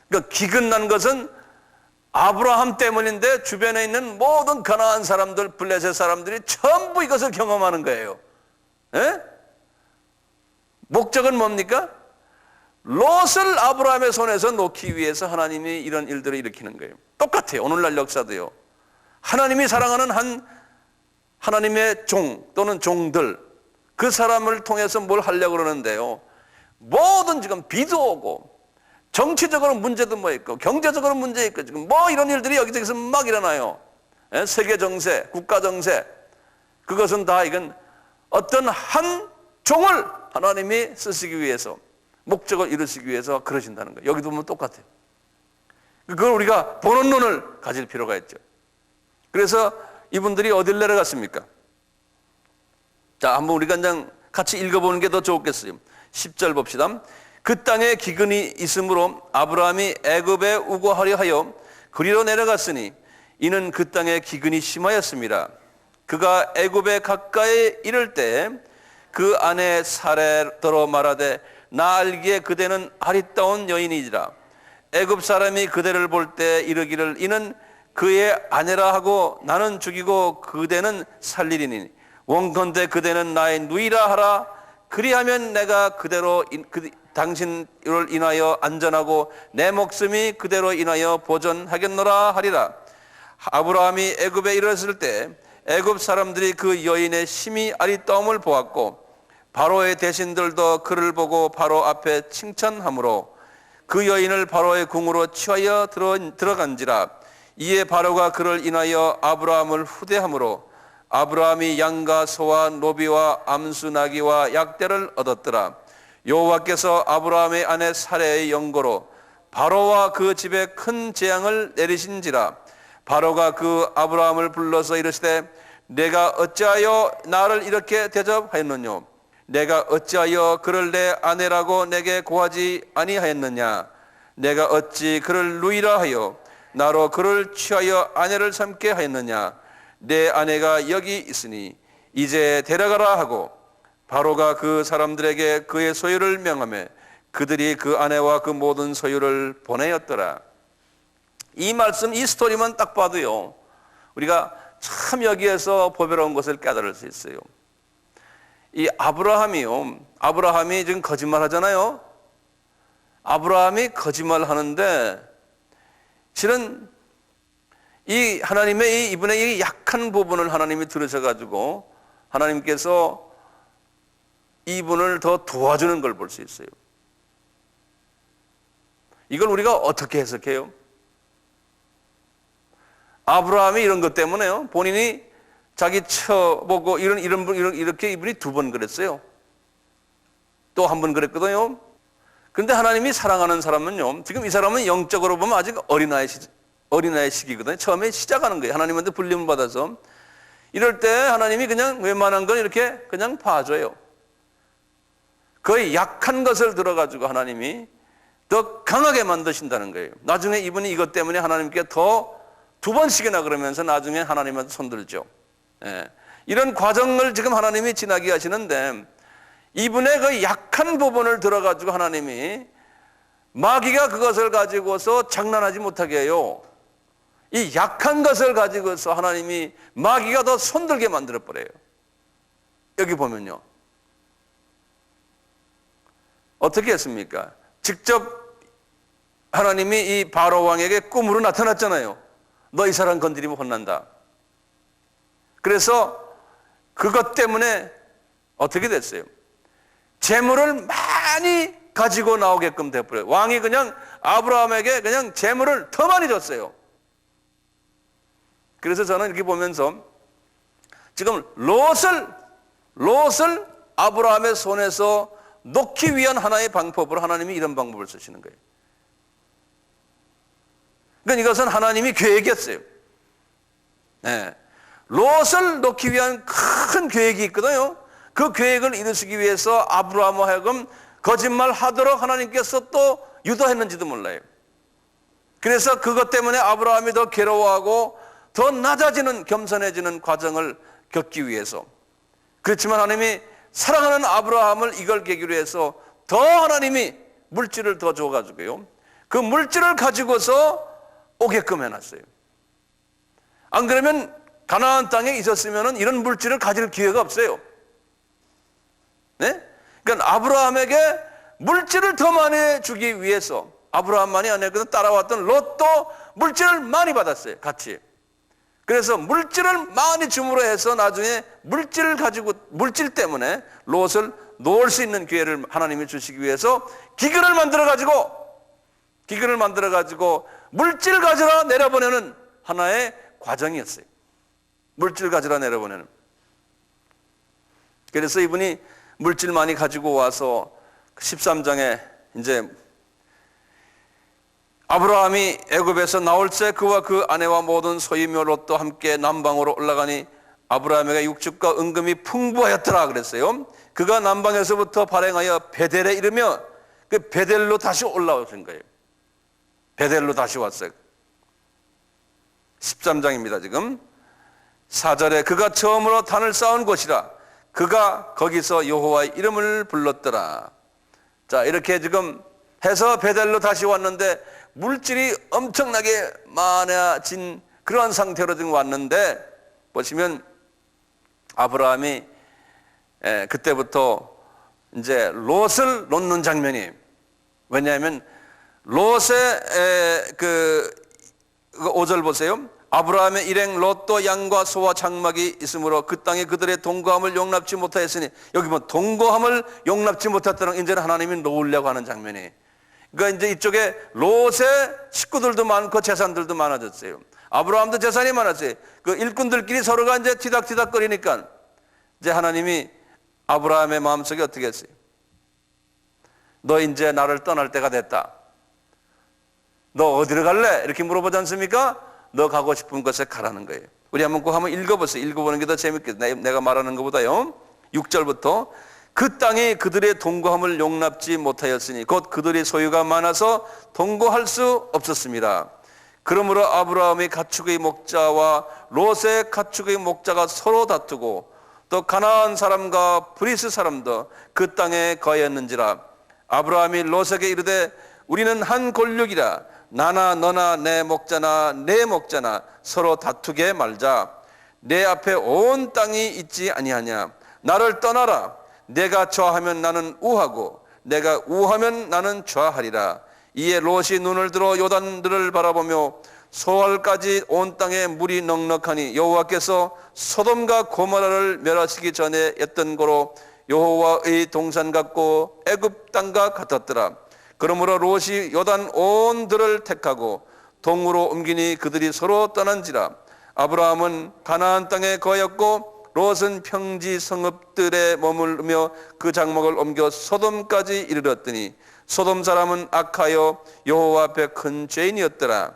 그러니까 기근 난 것은 아브라함 때문인데 주변에 있는 모든 가나안 사람들, 블레셋 사람들이 전부 이것을 경험하는 거예요. 에? 목적은 뭡니까? 롯을 아브라함의 손에서 놓기 위해서 하나님이 이런 일들을 일으키는 거예요. 똑같아요. 오늘날 역사도요. 하나님이 사랑하는 한 하나님의 종 또는 종들, 그 사람을 통해서 뭘 하려고 그러는데요. 모든 지금 비도 오고 정치적으로 문제도 뭐 있고 경제적으로 문제 있고 지금 뭐 이런 일들이 여기저기서 막 일어나요. 세계 정세, 국가 정세, 그것은 다 이건 어떤 한 종을 하나님이 쓰시기 위해서, 목적을 이루시기 위해서 그러신다는 거예요. 여기도 보면 똑같아요. 그걸 우리가 보는 눈을 가질 필요가 있죠. 그래서 이분들이 어딜 내려갔습니까? 자, 한번 우리가 그냥 같이 읽어보는 게 더 좋겠어요. 10절 봅시다. 그 땅에 기근이 있으므로 아브라함이 애굽에 우거하려 하여 그리로 내려갔으니 이는 그 땅에 기근이 심하였습니다. 그가 애굽에 가까이 이를 때 그 아내 사레더러 말하되 나 알기에 그대는 아리따운 여인이지라. 애굽 사람이 그대를 볼 때 이르기를 이는 그의 아내라 하고 나는 죽이고 그대는 살리리니 원컨대 그대는 나의 누이라 하라. 그리하면 내가 그대로 당신을 인하여 안전하고 내 목숨이 그대로 인하여 보존하겠노라 하리라. 아브라함이 애굽에 이르렀을 때 애굽 사람들이 그 여인의 심히 아리따움을 보았고 바로의 대신들도 그를 보고 바로 앞에 칭찬하므로 그 여인을 바로의 궁으로 취하여 들어간지라. 이에 바로가 그를 인하여 아브라함을 후대하므로 아브라함이 양과 소와 노비와 암수 나귀와 약대를 얻었더라. 여호와께서 아브라함의 아내 사레의 영고로 바로와 그 집에 큰 재앙을 내리신지라. 바로가 그 아브라함을 불러서 이르시되 내가 어찌하여 나를 이렇게 대접하였느뇨? 내가 어찌하여 그를 내 아내라고 내게 고하지 아니하였느냐? 내가 어찌 그를 누이라 하여 나로 그를 취하여 아내를 삼게 하였느냐? 내 아내가 여기 있으니 이제 데려가라 하고 바로가 그 사람들에게 그의 소유를 명하며 그들이 그 아내와 그 모든 소유를 보내었더라. 이 말씀, 이 스토리만 딱 봐도요, 우리가 참 여기에서 보배로운 것을 깨달을 수 있어요. 이 아브라함이 지금 거짓말 하잖아요. 아브라함이 거짓말 하는데 실은 이 하나님의 이분의 이 약한 부분을 하나님이 들으셔가지고 하나님께서 이분을 더 도와주는 걸 볼 수 있어요. 이걸 우리가 어떻게 해석해요? 아브라함이 이런 것 때문에요. 본인이 자기 처보고 이렇게 이분이 2번 그랬어요. 또 한 번 그랬거든요. 그런데 하나님이 사랑하는 사람은요, 지금 이 사람은 영적으로 보면 아직 어린아이 시기거든요. 처음에 시작하는 거예요. 하나님한테 불림을 받아서. 이럴 때 하나님이 그냥 웬만한 건 이렇게 그냥 봐줘요. 거의 약한 것을 들어가지고 하나님이 더 강하게 만드신다는 거예요. 나중에 이분이 이것 때문에 하나님께 더 2번씩이나 그러면서 나중에 하나님한테 손들죠. 예. 이런 과정을 지금 하나님이 지나게 하시는데 이분의 그 약한 부분을 들어가지고 하나님이 마귀가 그것을 가지고서 장난하지 못하게 해요. 이 약한 것을 가지고서 하나님이 마귀가 더 손들게 만들어버려요. 여기 보면요. 어떻게 했습니까? 직접 하나님이 이 바로 왕에게 꿈으로 나타났잖아요. 너 이 사람 건드리면 혼난다. 그래서 그것 때문에 어떻게 됐어요? 재물을 많이 가지고 나오게끔 돼버려요. 왕이 그냥 아브라함에게 그냥 재물을 더 많이 줬어요. 그래서 저는 이렇게 보면서 지금 롯을 아브라함의 손에서 놓기 위한 하나의 방법으로 하나님이 이런 방법을 쓰시는 거예요. 그러니까 이것은 하나님이 계획이었어요. 네. 롯을 놓기 위한 큰 계획이 있거든요. 그 계획을 이루시기 위해서 아브라함과 하여금 거짓말하도록 하나님께서 또 유도했는지도 몰라요. 그래서 그것 때문에 아브라함이 더 괴로워하고 더 낮아지는, 겸손해지는 과정을 겪기 위해서. 그렇지만 하나님이 사랑하는 아브라함을 이걸 계기로 해서 더 하나님이 물질을 더 줘가지고요, 그 물질을 가지고서 오게끔 해놨어요. 안 그러면 가나안 땅에 있었으면 이런 물질을 가질 기회가 없어요. 네? 그러니까 아브라함에게 물질을 더 많이 주기 위해서 아브라함만이 아니라 따라왔던 롯도 물질을 많이 받았어요. 같이. 그래서 물질을 많이 줌으로 해서 나중에 물질 때문에 롯을 놓을 수 있는 기회를 하나님이 주시기 위해서 기근을 만들어 가지고 물질 가지러 내려보내는 하나의 과정이었어요. 물질 가지러 내려보내는. 그래서 이분이 물질 많이 가지고 와서 13장에 이제 아브라함이 애굽에서 나올 때 그와 그 아내와 모든 소유며 롯도 함께 남방으로 올라가니 아브라함에게 육축과 은금이 풍부하였더라 그랬어요. 그가 남방에서부터 발행하여 베델에 이르며 그 베델로 다시 올라오신 거예요. 베델로 다시 왔어요. 13장입니다. 지금 4절에 그가 처음으로 단을 쌓은 곳이라 그가 거기서 여호와의 이름을 불렀더라. 자, 이렇게 지금 해서 베델로 다시 왔는데 물질이 엄청나게 많아진 그러한 상태로 지금 왔는데, 보시면 아브라함이 그때부터 이제 롯을 놓는 장면이, 왜냐하면 롯의 그 5절 보세요. 아브라함의 일행 롯도 양과 소와 장막이 있으므로 그 땅에 그들의 동거함을 용납지 못하였으니, 여기 뭐 동거함을 용납지 못했다는 이제는 하나님이 놓으려고 하는 장면이. 그러니까 이제 이쪽에 롯의 식구들도 많고 재산들도 많아졌어요. 아브라함도 재산이 많았어요. 그 일꾼들끼리 서로가 이제 티닥티닥 거리니까 이제 하나님이 아브라함의 마음속에 어떻게 했어요? 너 이제 나를 떠날 때가 됐다. 너 어디로 갈래? 이렇게 물어보지 않습니까? 너 가고 싶은 곳에 가라는 거예요. 우리 한번 꼭 한번 읽어보세요. 읽어보는 게 더 재밌겠어요. 내가 말하는 것보다요. 6절부터 그 땅이 그들의 동거함을 용납지 못하였으니 곧 그들의 소유가 많아서 동거할 수 없었습니다. 그러므로 아브라함의 가축의 목자와 롯의 가축의 목자가 서로 다투고 또 가나안 사람과 브리스 사람도 그 땅에 거하였는지라. 아브라함이 롯에게 이르되 우리는 한 골육이라. 나나 너나 내 목자나 내 목자나 서로 다투게 말자. 내 앞에 온 땅이 있지 아니하냐. 나를 떠나라. 내가 좌하면 나는 우하고 내가 우하면 나는 좌하리라. 이에 롯이 눈을 들어 요단들을 바라보며 소알까지 온 땅에 물이 넉넉하니 여호와께서 소돔과 고모라를 멸하시기 전에 했던 거로 여호와의 동산 같고 애굽 땅과 같았더라. 그러므로 롯이 요단 온 들을 택하고 동으로 옮기니 그들이 서로 떠난지라. 아브라함은 가나안 땅에 거하였고 롯은 평지 성읍들에 머물며 그 장막을 옮겨 소돔까지 이르렀더니 소돔 사람은 악하여 여호와 앞에 큰 죄인이었더라.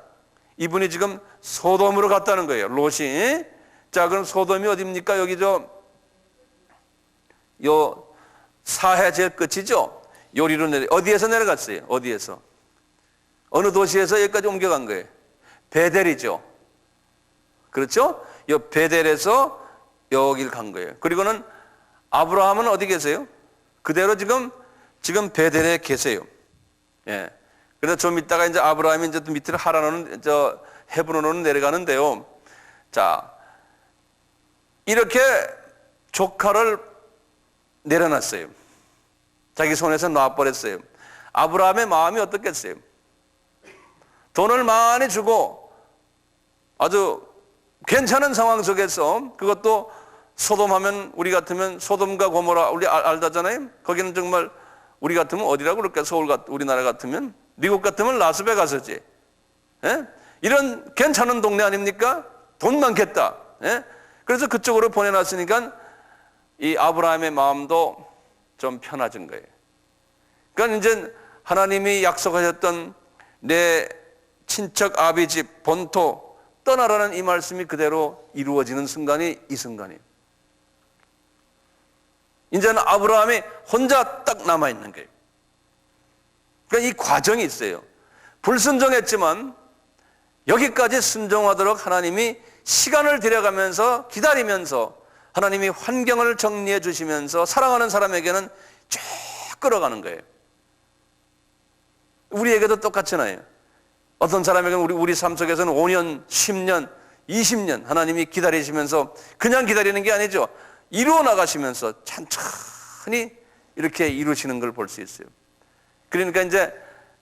이분이 지금 소돔으로 갔다는 거예요, 롯이. 자, 그럼 소돔이 어디입니까? 여기 요 사해 제일 끝이죠. 요리로 어디에서 내려갔어요? 어디에서? 어느 도시에서 여기까지 옮겨간 거예요? 베델이죠. 그렇죠? 요 베델에서 여길 간 거예요. 그리고는 아브라함은 어디 계세요? 그대로 지금 베델에 계세요. 예. 그래서 좀 이따가 이제 아브라함이 이제 밑으로 하란으로 헤브론으로 내려가는데요. 자, 이렇게 조카를 내려놨어요. 자기 손에서 놔버렸어요. 아브라함의 마음이 어떻겠어요? 돈을 많이 주고 아주 괜찮은 상황 속에서, 그것도 소돔하면 우리 같으면 소돔과 고모라 우리 알다잖아요. 거기는 정말 우리 같으면 어디라고 그럴까? 우리나라 같으면 미국 같으면 라스베가스지. 예? 이런 괜찮은 동네 아닙니까? 돈 많겠다. 예? 그래서 그쪽으로 보내놨으니까 이 아브라함의 마음도 좀 편해진 거예요. 그러니까 이제 하나님이 약속하셨던 내 친척 아비 집 본토 떠나라는 이 말씀이 그대로 이루어지는 순간이 이 순간이에요. 이제는 아브라함이 혼자 딱 남아있는 거예요. 그러니까 이 과정이 있어요. 불순종했지만 여기까지 순종하도록 하나님이 시간을 들여가면서 기다리면서 하나님이 환경을 정리해 주시면서 사랑하는 사람에게는 쭉 끌어가는 거예요. 우리에게도 똑같잖아요. 어떤 사람에게는 우리 삶 속에서는 5년, 10년, 20년 하나님이 기다리시면서 그냥 기다리는 게 아니죠. 이루어 나가시면서 천천히 이렇게 이루시는 걸 볼 수 있어요. 그러니까 이제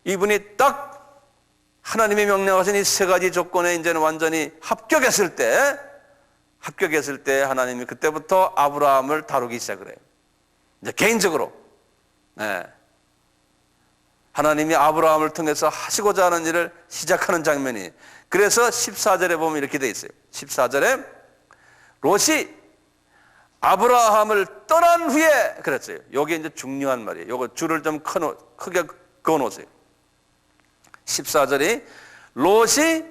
이분이 딱 하나님이 명령하신 이 세 가지 조건에 이제는 완전히 합격했을 때 하나님이 그때부터 아브라함을 다루기 시작을 해요. 이제 개인적으로. 네. 하나님이 아브라함을 통해서 하시고자 하는 일을 시작하는 장면이. 그래서 14절에 보면 이렇게 돼 있어요. 14절에 롯이 아브라함을 떠난 후에 그랬어요. 여기 이제 중요한 말이에요. 요거 줄을 좀 크게 그어 놓으세요. 14절이 롯이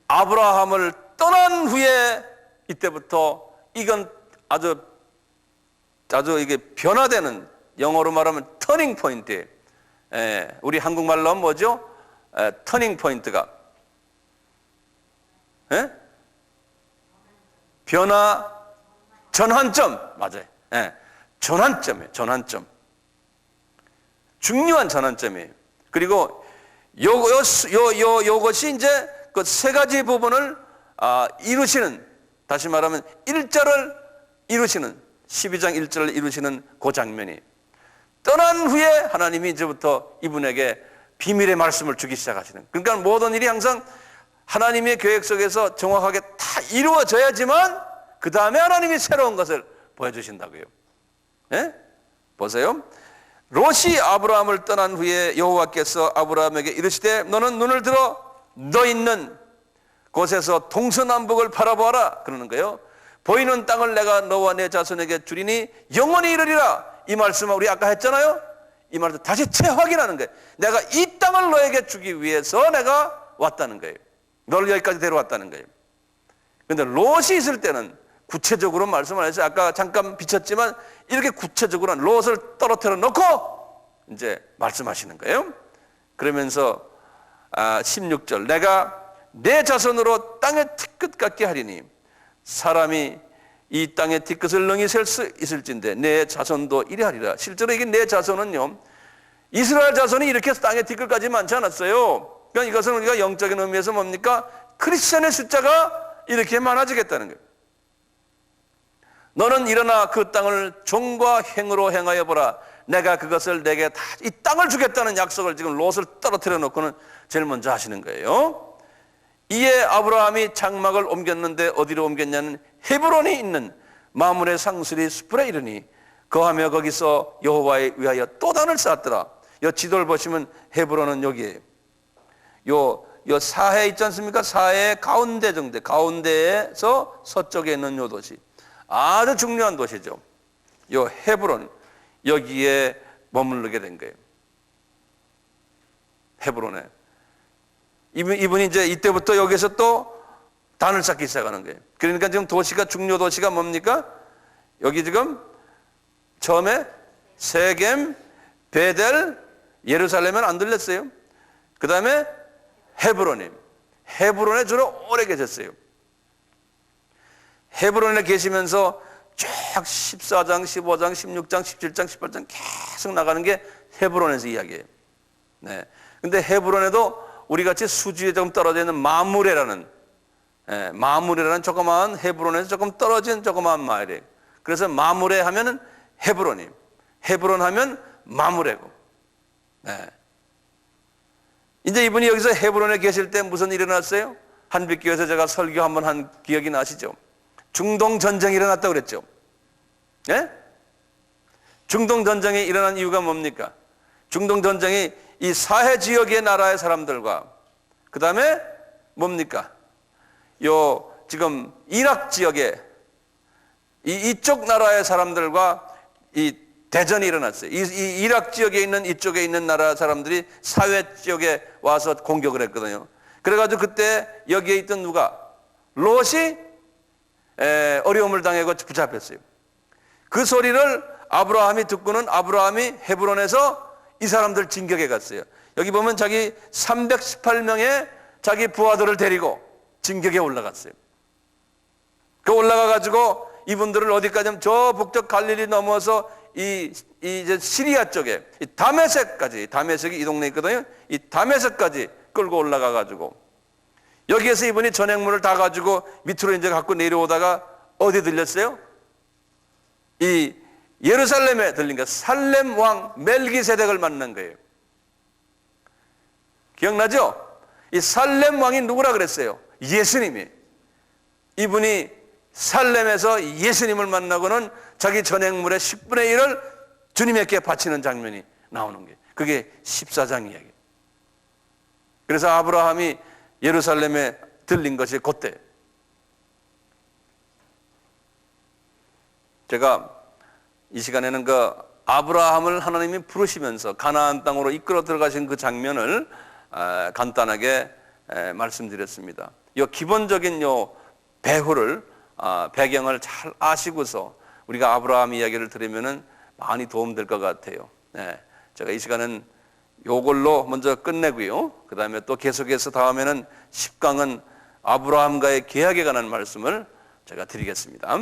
아브라함을 떠난 후에, 이때부터 이건 아주 이게 변화되는, 영어로 말하면 터닝 포인트예요. 우리 한국말로 하면 뭐죠? 터닝 포인트가 변화, 전환점. 맞아요. 전환점이에요. 전환점. 중요한 전환점이에요. 그리고 요것이 이제 그 세 가지 부분을 이루시는, 다시 말하면 1절을 이루시는, 12장 1절을 이루시는 그 장면이. 떠난 후에 하나님이 이제부터 이분에게 비밀의 말씀을 주기 시작하시는. 그러니까 모든 일이 항상 하나님의 계획 속에서 정확하게 다 이루어져야지만 그 다음에 하나님이 새로운 것을 보여주신다고요. 예? 보세요. 롯이 아브라함을 떠난 후에 여호와께서 아브라함에게 이르시되 너는 눈을 들어 너 있는 곳에서 동서남북을 바라보아라 그러는 거예요. 보이는 땅을 내가 너와 내 자손에게 주리니 영원히 이르리라. 이 말씀을 우리 아까 했잖아요. 이 말을 다시 재확인하는 거예요. 내가 이 땅을 너에게 주기 위해서 내가 왔다는 거예요. 너를 여기까지 데려왔다는 거예요. 그런데 롯이 있을 때는 구체적으로 말씀을 해서 아까 잠깐 비쳤지만 이렇게 구체적으로 롯을 떨어뜨려 놓고 이제 말씀하시는 거예요. 그러면서 16절 내가 내 자손으로 땅의 티끝 같게 하리니 사람이 이 땅의 티끝을 능히 셀 수 있을진데 내 자손도 이래 하리라. 실제로 이게 내 자손은요 이스라엘 자손이 이렇게 땅의 티끝까지 많지 않았어요. 그러니까 이것은 우리가 영적인 의미에서 뭡니까? 크리스천의 숫자가 이렇게 많아지겠다는 거예요. 너는 일어나 그 땅을 종과 행으로 행하여 보라. 내가 그것을 내게 다 이 땅을 주겠다는 약속을 지금 롯을 떨어뜨려 놓고는 제일 먼저 하시는 거예요. 이에 아브라함이 장막을 옮겼는데 어디로 옮겼냐는 헤브론이 있는 마므레 상수리 숲에 이르니 거하며 거기서 여호와에 위하여 또 단을 쌓았더라. 요 지도를 보시면 헤브론은 여기에요. 요 사해 있지 않습니까? 사해 가운데 정도, 가운데에서 서쪽에 있는 요 도시. 아주 중요한 도시죠. 요 헤브론, 여기에 머무르게 된 거예요. 헤브론에. 이분이 이제 이때부터 여기서 또 단을 쌓기 시작하는 거예요. 그러니까 지금 도시가, 중요 도시가 뭡니까? 여기 지금 처음에 세겜, 베델, 예루살렘은 안 들렸어요. 그 다음에 헤브론에 주로 오래 계셨어요. 헤브론에 계시면서 쭉 14장, 15장, 16장, 17장, 18장 계속 나가는 게 헤브론에서 이야기예요. 네. 근데 헤브론에도 우리 같이 수지에 조금 떨어져 있는 마므레라는 조그마한 헤브론에서 조금 떨어진 조그마한 마을이에요. 그래서 마므레 하면은 헤브론이에요. 헤브론 하면 마므레고. 네. 이제 이분이 여기서 헤브론에 계실 때 무슨 일이 일어났어요? 한빛교회에서 제가 설교 한번 한 기억이 나시죠? 중동 전쟁이 일어났다고 그랬죠. 예? 중동 전쟁이 일어난 이유가 뭡니까? 중동 전쟁이 이 사해 지역의 나라의 사람들과 그 다음에 뭡니까? 요 지금 이락 지역에 이쪽 나라의 사람들과 이 대전이 일어났어요. 이 이락 지역에 있는 이쪽에 있는 나라 사람들이 사회 지역에 와서 공격을 했거든요. 그래가지고 그때 여기에 있던 누가? 롯이 어려움을 당하고 붙잡혔어요. 그 소리를 아브라함이 듣고는 아브라함이 헤브론에서 이 사람들 진격해 갔어요. 여기 보면 자기 318명의 자기 부하들을 데리고 진격에 올라갔어요. 그 올라가가지고 이분들을 어디까지 하면 저 북쪽 갈릴리 넘어서 이제 시리아 쪽에 이 다메섹이 이 동네에 있거든요. 이 다메섹까지 끌고 올라가가지고 여기에서 이분이 전행물을 다 가지고 밑으로 이제 갖고 내려오다가 어디 들렸어요? 이 예루살렘에 들린 거 살렘 왕 멜기세덱을 만난 거예요. 기억나죠? 이 살렘 왕이 누구라 그랬어요? 예수님이. 이분이 살렘에서 예수님을 만나고는 자기 전행물의 10분의 1을 주님에게 바치는 장면이 나오는 거예요. 그게 14장 이야기예요. 그래서 아브라함이 예루살렘에 들린 것이 그때. 제가 이 시간에는 그 아브라함을 하나님이 부르시면서 가나안 땅으로 이끌어 들어가신 그 장면을 간단하게 말씀드렸습니다. 이 기본적인 요 배후를 배경을 잘 아시고서 우리가 아브라함 이야기를 들으면은 많이 도움될 것 같아요. 제가 이 시간은 요걸로 먼저 끝내고요. 그 다음에 또 계속해서 다음에는 10강은 아브라함과의 계약에 관한 말씀을 제가 드리겠습니다.